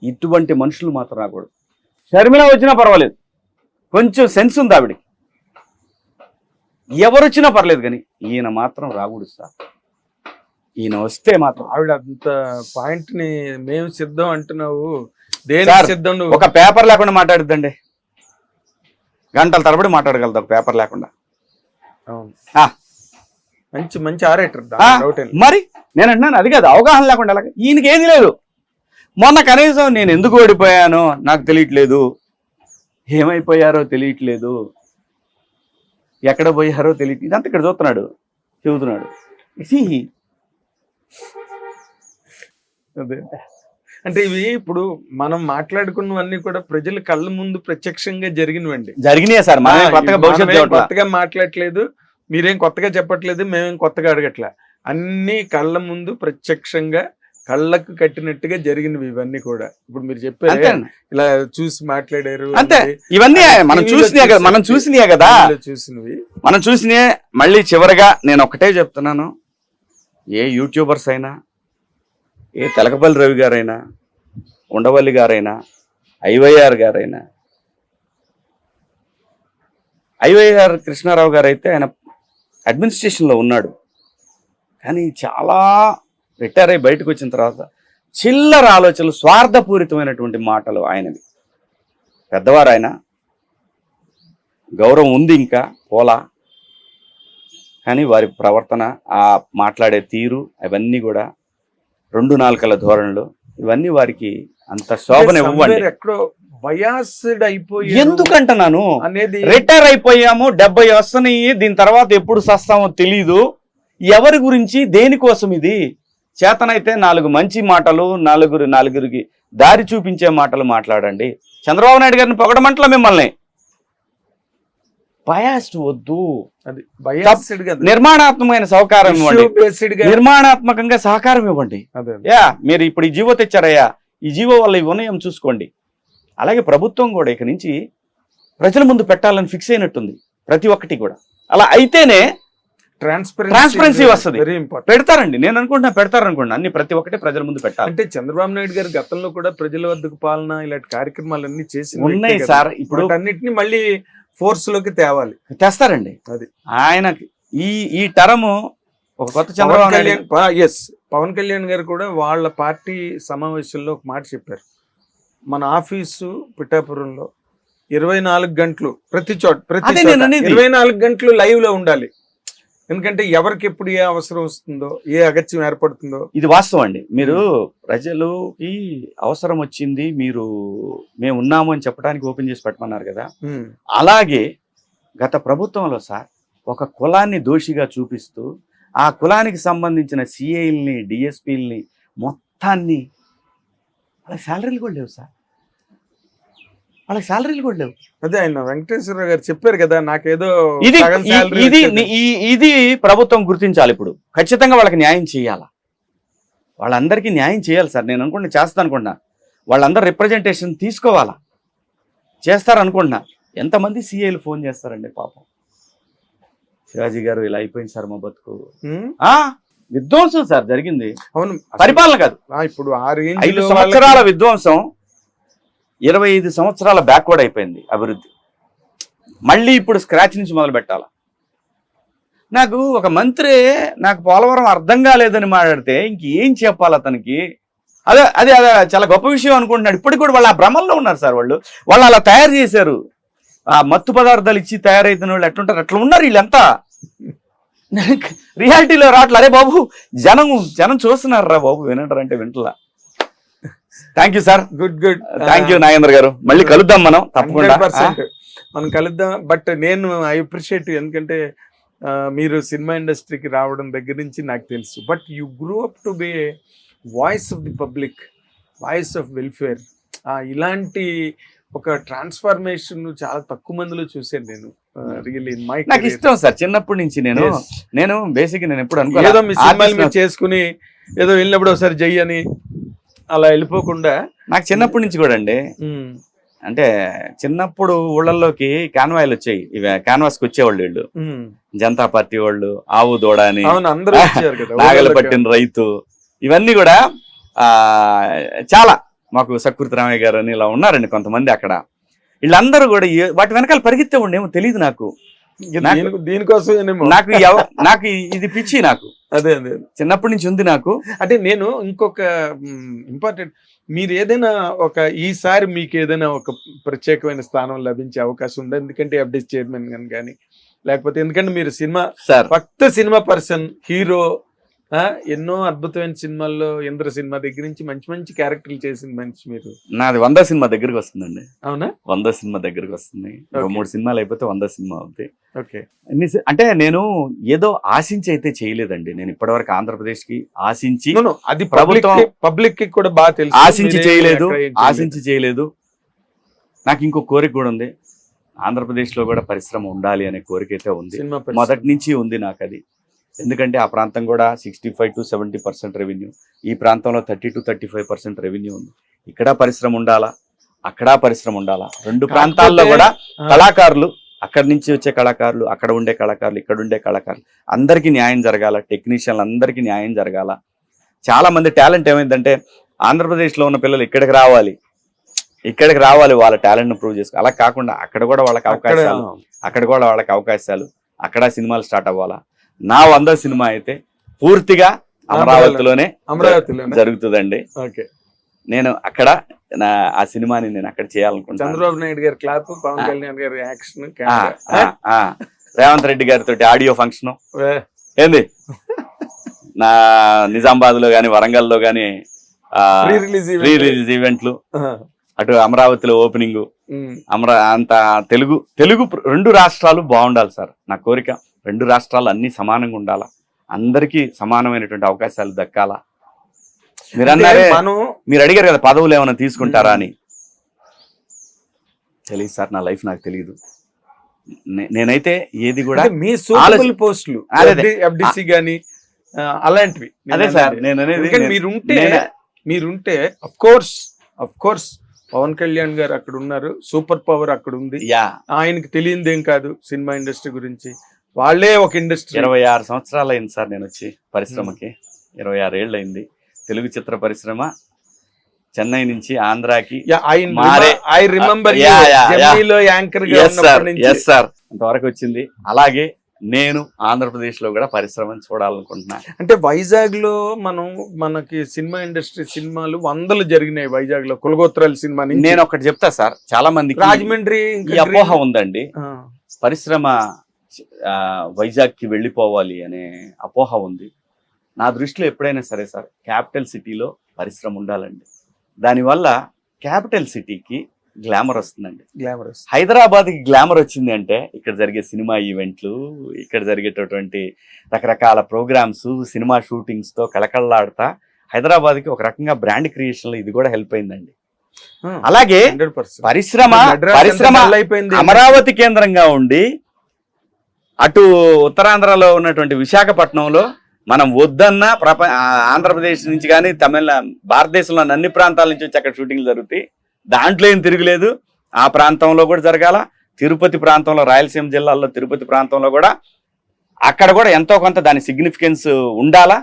ఇటువంటి మనుషులు మాత్రం రాకూడదు. షర్మిల వచ్చినా పర్వాలేదు, కొంచెం సెన్స్ ఉంది ఆవిడికి. ఎవరు వచ్చినా పర్లేదు, కానీ ఈయన మాత్రం రాకూడదు సార్. ఈయన వస్తే మాత్రం ఆవిడ అంత పాయింట్ ని మేము సిద్ధం అంటున్నావు, దేనికి సిద్ధం? ఒక పేపర్ లేకుండా మాట్లాడుద్దండి, గంటల తరబడి మాట్లాడగలదు ఒక పేపర్ లేకుండా. మంచి మంచి ఆరేటర్. మరి నేను అంటున్నాను అది కాదు, అవగాహన లేకుండా అలాగే. ఈయనకి ఏది లేదు. మొన్న కనీసం నేను ఎందుకు ఓడిపోయానో నాకు తెలియట్లేదు, ఏమైపోయారో తెలియట్లేదు, ఎక్కడ పోయారో తెలియట్లేదు, ఇదంతా ఇక్కడ చూస్తున్నాడు, చెబుతున్నాడు. అదే అంటే ఇవి ఇప్పుడు మనం మాట్లాడుకున్నవన్నీ కూడా ప్రజల కళ్ళ ముందు ప్రత్యక్షంగా జరిగినవండి. జరిగినాయా సార్? కొత్తగా మాట్లాడట్లేదు, మీరేం కొత్తగా చెప్పట్లేదు, మేమేం కొత్తగా అడగట్లే. అన్ని కళ్ళ ముందు ప్రత్యక్షంగా కళ్ళకు కట్టినట్టుగా జరిగినవి ఇవన్నీ కూడా. ఇప్పుడు మీరు చెప్పారు ఇలా చూసి మాట్లాడారు, ఇవన్నీ మనం చూసినాయే కదా. మనం చూసినాయే. మళ్ళీ చివరిగా నేను ఒకటే చెప్తున్నాను, ఏ యూట్యూబర్స్ అయినా, ఏ తెలకపల్లి రవి గారైనా, ఉండవల్లి గారైనా, ఐవైఆర్ గారైనా, ఐవైఆర్ కృష్ణారావు గారు అయితే ఆయన అడ్మినిస్ట్రేషన్లో ఉన్నాడు, కానీ చాలా రిటైర్ అయి బయటకు వచ్చిన తర్వాత చిల్లర ఆలోచనలు, స్వార్థపూరితమైనటువంటి మాటలు ఆయనవి. పెద్దవారు ఆయన, గౌరవం ఉంది ఇంకా పోలా, కానీ వారి ప్రవర్తన, ఆ మాట్లాడే తీరు, అవన్నీ కూడా 2 నాలుకల ధోరణులు, ఇవన్నీ వారికి అంత శోభన ఇవ్వండి. ఎందుకంటున్నాను అనేది, రిటైర్ అయిపోయాము, 70 వస్తున్నాయి, దీని తర్వాత ఎప్పుడు సస్తామో తెలీదు, ఎవరి గురించి దేనికోసం ఇది? చేతనైతే 4 మంచి మాటలు, నలుగురికి దారి చూపించే మాటలు మాట్లాడండి. చంద్రబాబు నాయుడు గారిని పొగడమంటలా మిమ్మల్ని. బయాస్డ్ వద్దు, నిర్మాణాత్మకమైన సహకారం ఇవ్వండి, నిర్మాణాత్మకంగా సహకారం ఇవ్వండి. మీరు ఇప్పుడు ఈ జీవో తెచ్చారయ్యా, ఈ జీవో వల్ల ఈ ఉన్నయం చూసుకోండి. అలాగే ప్రభుత్వం కూడా ఇక నుంచి ప్రజల ముందు పెట్టాలని ఫిక్స్ అయినట్టుంది ప్రతి ఒక్కటి కూడా. అలా అయితేనే ట్రాన్స్పరెన్సీ వస్తుంది. పెడతారండి, నేను అనుకుంటున్నా పెడతారనుకోండి, అన్ని ప్రతి ఒక్కటి ప్రజల ముందు పెట్టాలి. అంటే చంద్రబాబు నాయుడు గారు గతంలో కూడా ప్రజల వద్దకు పాలన ఇలాంటి కార్యక్రమాలన్నీ చేసి ఉన్నాయి సార్. ఇప్పుడు అన్నిటిని మళ్ళీ ఫోర్స్ లోకి తెస్తారండి. అది ఆయన ఈ టర్మ్ ఒక కొత్త చంద్రబాబు నాయుడు. పవన్ కళ్యాణ్ గారు కూడా వాళ్ళ పార్టీ సమావేశంలో ఒక మాట చెప్పారు, మన ఆఫీసు పిఠాపురంలో 24 గంటలు ప్రతి చోట 24 గంటలు లైవ్ లో ఉండాలి. ఎందుకంటే ఎవరికి ఎప్పుడు ఏ అవసరం వస్తుందో, ఏ అగత్యం ఏర్పడుతుందో. ఇది వాస్తవం అండి. మీరు ప్రజలకి అవసరం వచ్చింది, మేము ఉన్నాము అని చెప్పడానికి ఓపెన్ చేసి పెట్టమన్నారు కదా. అలాగే గత ప్రభుత్వంలో సార్ ఒక కులాన్ని దోషిగా చూపిస్తూ ఆ కులానికి సంబంధించిన సిఐల్ని, డిఎస్పీల్ని మొత్తాన్ని వాళ్ళకి శాలరీలు కూడా లేవు సార్. వాళ్ళకి శాలరీలు కూడా లేవు. అదే ఆయన వెంకటేశ్వర గారు చెప్పారు కదా, నాకేదో ఇది సగం salary ఇది వచ్చేది. ఇది ప్రభుత్వం గుర్తించాలి. ఇప్పుడు ఖచ్చితంగా వాళ్ళకి న్యాయం చేయాలా, వాళ్ళందరికీ న్యాయం చేయాలి సార్. నేను అనుకుంటున్నా చేస్తాను అనుకుంటున్నా, వాళ్ళందరూ రిప్రజెంటేషన్ తీసుకోవాలా, చేస్తారు అనుకుంటున్నా. ఎంతమంది సిఐలు ఫోన్ చేస్తారండి పాపం. శివాజీ గారు ఇలా అయిపోయింది సార్ మా బతుకు. విధ్వంసం సార్ జరిగింది, అవును. పరిపాలన కాదు. ఇప్పుడు ఆ రేంజ్ 5 సంవత్సరాల విధ్వంసం 25 సంవత్సరాల బ్యాక్వర్డ్ అయిపోయింది అభివృద్ధి. మళ్ళీ ఇప్పుడు స్క్రాచ్ నుంచి మొదలు పెట్టాలా. నాకు ఒక మంత్రి నాకు పోలవరం అర్థం కాలేదని మాట్లాడితే ఇంకేం చెప్పాలి అతనికి. అదే అదే అదే చాలా గొప్ప విషయం అనుకుంటున్నాడు. ఇప్పటికి కూడా వాళ్ళు ఆ భ్రమంలో ఉన్నారు సార్. వాళ్ళు అలా తయారు చేశారు. ఆ మత్తు పదార్థాలు ఇచ్చి తయారైతున్న వాళ్ళు ఎట్లుంటారు అట్లా ఉన్నారు వీళ్ళంతా. రియాలిటీలో రావట్లే. అరే బాబు జనం చూస్తున్నారు రా బాబు, వినంటారంటే వింటలా. Thank you sir. Good thank you Nagendra garu. మళ్ళీ కలుద్దాం మనం తప్పకుండా. 100% మనం కలుద్దాం. బట్ నేను ఐ అప్రిషియేట్, ఎందుకంటే మీరు సినిమా ఇండస్ట్రీకి రావడం దగ్గర నుంచి నాకు తెలుసు. But you grew up to be voice of the public, voice of welfare. ఇలాంటి ఒక ట్రాన్స్ఫర్మేషన్ చాలా తక్కువ మందిలో చూసాను నేను. రియల్లీ ఇన్ మై నాకు ఇష్టం సార్ చిన్నప్పటి నుంచి. నేను బేసిక్ నేను ఎప్పుడు ఏదో మీ సినిమాలు మీరు చేసుకుని ఏదో వెళ్ళినప్పుడు ఒకసారి జై అని అలా వెళ్ళిపోకుండా, నాకు చిన్నప్పటి నుంచి కూడా అండి. అంటే చిన్నప్పుడు ఊళ్ళల్లోకి కాన్వాయిలు వచ్చాయి. ఇవి క్యాన్వాస్కి వచ్చేవాళ్ళు వీళ్ళు, జనతా పార్టీ వాళ్ళు, ఆవు దూడ అని, నాగలు పట్టిన రైతు, ఇవన్నీ కూడా చాలా మాకు సకృతి రామయ్య గారు అని ఇలా ఉన్నారండి కొంతమంది అక్కడ. వీళ్ళందరూ కూడా వాటి వెనకాల పరిగెత్తే ఉండేమో తెలియదు నాకు. దీనికోసం నాకు ఇది పిచ్చి. నాకు అదే చిన్నప్పటి నుంచి ఉంది నాకు. అంటే నేను ఇంకొక ఇంపార్టెంట్, మీరు ఏదైనా ఈసారి మీకు ఏదైనా ఒక ప్రత్యేకమైన స్థానం లభించే అవకాశం ఉందా? ఎందుకంటే ఎఫ్డీసీ చైర్మన్ కానీ లేకపోతే, ఎందుకంటే మీరు సినిమా పర్సన్, హీరో, ఎన్నో అద్భుతమైన సినిమాల్లో ఇంద్ర సినిమా దగ్గర నుంచి మంచి మంచి క్యారెక్టర్లు చేసిన మనిషి మీరు. నాది 100 సినిమా దగ్గరకు వస్తుందండి. అవునా? 100 సినిమా దగ్గరకు వస్తుంది. 3 సినిమాలు అయిపోతే 100 సినిమా అవుతాయి. ఓకే. అంటే నేను ఏదో ఆశించి అయితే చేయలేదండి. నేను ఇప్పటివరకు ఆంధ్రప్రదేశ్ కి ఆశించి, అది పబ్లిక్ కి కూడా బాగా తెలుసు, ఆశించి చేయలేదు. నాకు ఇంకో కోరిక కూడా ఉంది. ఆంధ్రప్రదేశ్ లో కూడా పరిశ్రమ ఉండాలి అనే కోరిక అయితే ఉంది, మొదటి నుంచి ఉంది నాకు అది. ఎందుకంటే ఆ ప్రాంతం కూడా 65 to 70% రెవెన్యూ, ఈ ప్రాంతంలో 30 to 35% రెవెన్యూ ఉంది. ఇక్కడ పరిశ్రమ ఉండాలా, అక్కడ పరిశ్రమ ఉండాలా. 2 ప్రాంతాల్లో కూడా కళాకారులు, అక్కడి నుంచి వచ్చే కళాకారులు, అక్కడ ఉండే కళాకారులు, ఇక్కడ ఉండే కళాకారులు అందరికీ న్యాయం జరగాల. టెక్నీషియన్లు అందరికీ న్యాయం జరగాల. చాలా మంది టాలెంట్ ఏమైందంటే ఆంధ్రప్రదేశ్లో ఉన్న పిల్లలు ఇక్కడికి రావాలి, వాళ్ళ టాలెంట్ను ప్రూవ్ చేసుకోవాలి. అలా కాకుండా అక్కడ కూడా వాళ్ళకి అవకాశాలు, అక్కడ సినిమాలు స్టార్ట్ అవ్వాలా. నా 100 సినిమా అయితే పూర్తిగా అమరావతిలోనే జరుగుతుందండి. నేను అక్కడ ఆ సినిమాని నేను అక్కడ చేయాలనుకుంటున్నాను. చంద్రబాబు నాయుడు గారి క్లాప్, పవన్ కళ్యాణ్ గారి యాక్షన్, రేవంత్ రెడ్డి గారితో ఆడియో ఫంక్షన్ ఏంది, నా నిజామాబాద్ లో గాని, వరంగల్ లో గాని ప్రీ రిలీజ్ ఈవెంట్లు, అటు అమరావతిలో ఓపెనింగ్, అంత తెలుగు 2 రాష్ట్రాలు బాగుండాలి సార్. నా కోరిక 2 రాష్ట్రాలు అన్ని సమానంగా ఉండాలా, అందరికీ సమానమైనటువంటి అవకాశాలు దక్కాలా. మీరు అడిగారు కదా పదవులు ఏమైనా తీసుకుంటారా అని. తెలియదు సార్, నా లైఫ్ నాకు తెలియదు. నేనైతే ఏది కూడా మీ సూటబుల్ పోస్టులు ఎఫ్డీసీ గాని అలాంటివి. అదే సార్ నేను అనేది, మీరుంటే అఫ్ కోర్స్ పవన్ కళ్యాణ్ గారు అక్కడ ఉన్నారు, సూపర్ పవర్ అక్కడ ఉంది. ఆయనకి తెలియదేం కాదు సినిమా ఇండస్ట్రీ గురించి. వాళ్ళే ఒక ఇండస్ట్రీ. 26 సంవత్సరాలు అయింది సార్ నేను వచ్చి పరిశ్రమకి. 26 ఏళ్ళు అయింది. తెలుగు చిత్ర పరిశ్రమ చెన్నై నుంచి ఆంధ్రాకి అంతవరకు వచ్చింది. అలాగే నేను ఆంధ్రప్రదేశ్ లో కూడా పరిశ్రమను చూడాలనుకుంటున్నా. అంటే వైజాగ్ లో మనకి సినిమా ఇండస్ట్రీ సినిమాలు 100 జరిగినాయి వైజాగ్ లో. కులగోత్రాల సినిమా. నేను ఒకటి చెప్తా సార్, చాలా మందికి రాజమండ్రి అపోహ ఉందండి. పరిశ్రమ వైజాగ్కి వెళ్ళిపోవాలి అనే అపోహ ఉంది. నా దృష్టిలో ఎప్పుడైనా సరే సార్, క్యాపిటల్ సిటీలో పరిశ్రమ ఉండాలండి. దానివల్ల క్యాపిటల్ సిటీకి గ్లామర్ వస్తుందండి. గ్లామరస్. హైదరాబాద్కి గ్లామర్ వచ్చింది అంటే ఇక్కడ జరిగే సినిమా ఈవెంట్లు, ఇక్కడ జరిగేటటువంటి రకరకాల ప్రోగ్రామ్స్, సినిమా షూటింగ్స్తో కళకళలాడుతా హైదరాబాద్కి ఒక రకంగా బ్రాండ్ క్రియేషన్లో ఇది కూడా హెల్ప్ అయిందండి. అలాగే 100%. పరిశ్రమ అయిపోయింది. అమరావతి కేంద్రంగా ఉండి అటు ఉత్తరాంధ్రలో ఉన్నటువంటి విశాఖపట్నంలో మనం వద్దన్న ఆంధ్రప్రదేశ్ నుంచి కానీ భారతదేశంలోని అన్ని ప్రాంతాల నుంచి వచ్చి అక్కడ షూటింగ్లు జరుగుతాయి. దాంట్లో ఏం తిరుగులేదు. ఆ ప్రాంతంలో కూడా జరగాల. తిరుపతి ప్రాంతంలో, రాయలసీమ జిల్లాల్లో తిరుపతి ప్రాంతంలో కూడా అక్కడ కూడా ఎంతో కొంత దాని సిగ్నిఫికెన్స్ ఉండాలా.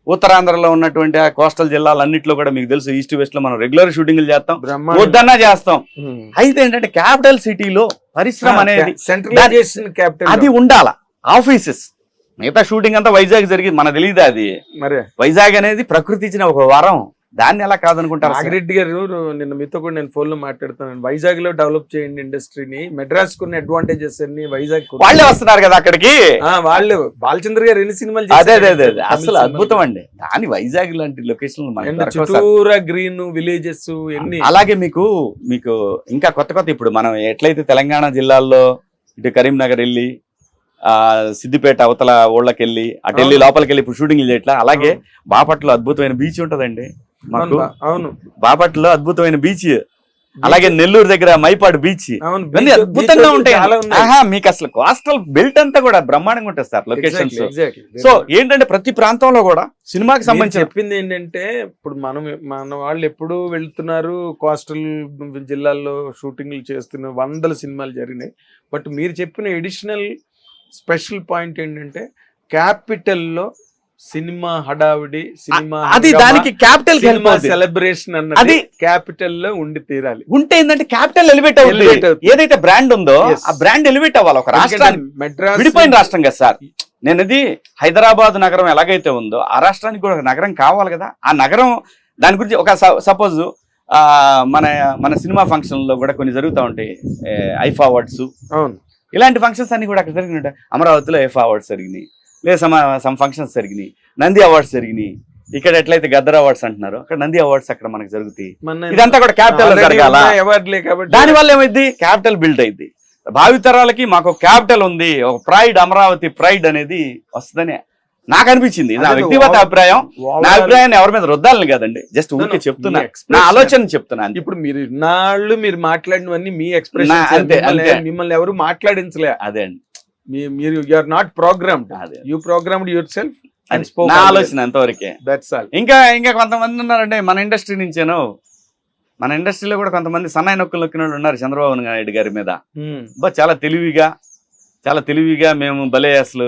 ఉత్తరాంధ్రలో ఉన్నటువంటి ఆ కోస్టల్ జిల్లాలన్నింటిలో కూడా మీకు తెలుసు, ఈస్ట్ వెస్ట్ లో మనం రెగ్యులర్ షూటింగ్లు చేస్తాం, వద్దన్నా చేస్తాం. అయితే ఏంటంటే క్యాపిటల్ సిటీలో పరిశ్రమ అనేది సెంట్రలైజేషన్ క్యాపిటల్ అది ఉండాల. ఆఫీసెస్ మిగతా షూటింగ్ అంతా వైజాగ్ జరిగింది, మనకు తెలియదు. అది మరి వైజాగ్ అనేది ప్రకృతి ఇచ్చిన ఒక వరం, దాన్ని ఎలా కాదనుకుంటారు? నాగిరెడ్డి గారు, నిన్న మీతో కూడా నేను ఫోన్ లో మాట్లాడుతున్నాను. వైజాగ్ లో డెవలప్ చేయండి ఇండస్ట్రీని, మెడ్రాస్ కున్న అడ్వాంటేజెస్ అన్ని వైజాగ్ వాళ్ళే వస్తున్నారు కదా అక్కడికి. వాళ్ళు బాలచంద్ర గారు ఎన్ని సినిమాలు అదే అసలు అద్భుతం అండి. దాని వైజాగ్ లాంటి లొకేషన్ చుట్టూరా గ్రీన్ విలేజెస్ ఎన్ని. అలాగే మీకు ఇంకా కొత్త ఇప్పుడు మనం ఎట్లయితే తెలంగాణ జిల్లాల్లో ఇటు కరీంనగర్ వెళ్ళి సిద్దిపేట అవతల ఊళ్ళకి వెళ్ళి అటు వెళ్ళి లోపలికి వెళ్ళి ఇప్పుడు షూటింగ్ చేయట్లా, అలాగే బాపట్లో అద్భుతమైన బీచ్ ఉంటదండి మాకు. అవును, బాపట్లో అద్భుతమైన బీచ్, అలాగే నెల్లూరు దగ్గర మైపాడు బీచ్, ఇవన్నీ అద్భుతంగా ఉంటాయి. మీకు అసలు కోస్టల్ బెల్ట్ అంతా కూడా బ్రహ్మాండంగా ఉంటుంది సార్ లొకేషన్స్. సో ఏంటంటే ప్రతి ప్రాంతంలో కూడా సినిమాకి సంబంధించి చెప్పింది ఏంటంటే, ఇప్పుడు మన వాళ్ళు ఎప్పుడు వెళ్తున్నారు కోస్టల్ జిల్లాల్లో షూటింగ్లు చేస్తున్నారు, 100 సినిమాలు జరిగినాయి. బట్ మీరు చెప్పిన ఎడిషనల్ స్పెషల్ పాయింట్ ఏంటంటే క్యాపిటల్లో సినిమా హడావిడి, సినిమా అది దానికి క్యాపిటల్ సెలబ్రేషన్ అన్నది క్యాపిటల్ లో ఉండి తీరాలి. ఉంటే ఏంటంటే క్యాపిటల్ ఎలివేట్ అవుతుంది. ఏదైతే బ్రాండ్ ఉందో ఆ బ్రాండ్ ఎలివేట్ అవ్వాలి. ఒక రాష్ట్రానికి మెడ్రాస్ విడిపోయిన రాష్ట్రం కదా సార్. నేనది హైదరాబాద్ నగరం ఎలాగైతే ఉందో ఆ రాష్ట్రానికి కూడా ఒక నగరం కావాలి కదా. ఆ నగరం దాని గురించి ఒక సపోజ్ మన సినిమా ఫంక్షన్ లో కూడా కొన్ని జరుగుతూ ఉంటాయి, ఐఫా అవార్డ్స్, అవును, ఇలాంటి ఫంక్షన్స్ అన్ని కూడా అక్కడ జరిగినాయి. అమరావతిలో ఐఫా అవార్డ్స్ జరిగినాయి, లేదా సమ్ ఫంక్షన్స్ జరిగినాయి, నంది అవార్డ్స్ జరిగినాయి. ఇక్కడ ఎట్లయితే గద్దర్ అవార్డ్స్ అంటున్నారు, అక్కడ నంది అవార్డ్స్ అక్కడ మనకు జరుగుతాయి. ఇదంతా కూడా క్యాపిటల్ లో జరగాల. దాని వల్ల ఏమైంది, క్యాపిటల్ బిల్డ్ అయింది. భావితరాలకి మాకు క్యాపిటల్ ఉంది, ఒక ప్రైడ్, అమరావతి ప్రైడ్ అనేది వస్తుందని నాకు అనిపించింది. నా వ్యక్తిగత అభిప్రాయం. నా అభిప్రాయాన్ని ఎవరి మీద రుద్దాలని కదండి, జస్ట్ ఊరికే చెప్తున్నా, నా ఆలోచన చెప్తున్నాను. ఇప్పుడు మీరు మాట్లాడినవన్నీ మీ ఎక్స్ప్రెషన్, మిమ్మల్ని ఎవరు మాట్లాడించలే. అదే అండి, మీరు you are not programmed, you programmed yourself and spoke. నా ఆలోచన అంతవరకే. That's all. ఇంకా కొంతమంది ఉన్నారంటే మన ఇండస్ట్రీ నుంచేను, మన ఇండస్ట్రీలో కూడా కొంతమంది సన్నాయి నొక్కులు నొక్కిన వాళ్ళు ఉన్నారు చంద్రబాబు నాయుడు గారి మీద. చాలా తెలివిగా మేము భలే అసలు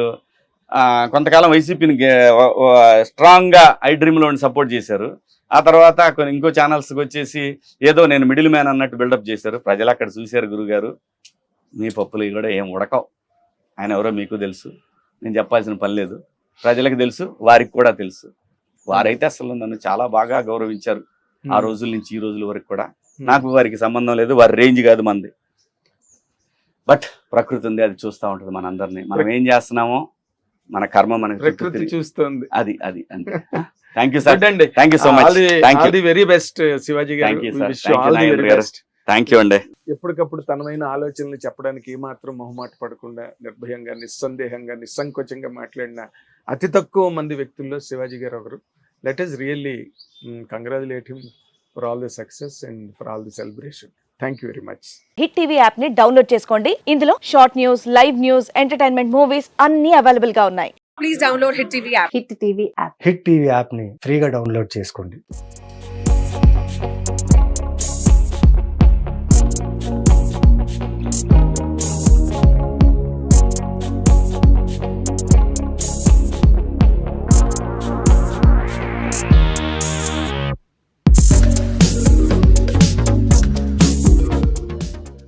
కొంతకాలం వైసీపీని స్ట్రాంగ్ గా ఐ డ్రీమ్ లో సపోర్ట్ చేశారు. ఆ తర్వాత ఇంకో ఛానల్స్కి వచ్చేసి ఏదో నేను మిడిల్ మ్యాన్ అన్నట్టు బిల్డప్ చేశారు. ప్రజలు అక్కడ చూశారు, గురుగారు మీ పప్పులు కూడా ఏం ఉడకవు, ఆయన ఎవరో మీకు తెలుసు, నేను చెప్పాల్సిన పని లేదు, ప్రజలకు తెలుసు, వారికి కూడా తెలుసు. వారైతే అసలు నన్ను చాలా బాగా గౌరవించారు ఆ రోజుల నుంచి ఈ రోజుల వరకు కూడా. నాకు వారికి సంబంధం లేదు, వారి రేంజ్ కాదు మంది. బట్ ప్రకృతి ఉంది, అది చూస్తూ ఉంటుంది మనందరినీ. మనం ఏం చేస్తున్నామో మన కర్మ మనకి ప్రకృతి చూస్తుంది. అది అంతే. Thank you sir, thank you so much. All the very best Shivaji garu. Thank you అండి. ఎప్పటికప్పుడు తనమైన ఆలోచనలు చెప్పడానికి ఏమాత్రం మొహమాట పడకుండా నిర్భయంగా, నిస్సందేహంగా, నిస్సంకోచంగా మాట్లాడిన అతి తక్కువ మంది వ్యక్తుల్లో శివాజీ గారు ఒకరు. Let us really congratulate him for all the success and for all the celebration. Thank you very much. Hit TV app ని డౌన్లోడ్ చేసుకోండి. ఇందులో short news, live news, entertainment movies అన్ని అవైలబుల్ గా ఉన్నాయి. Please download hit TV app. Hit TV app ని ఫ్రీగా download చేసుకోండి.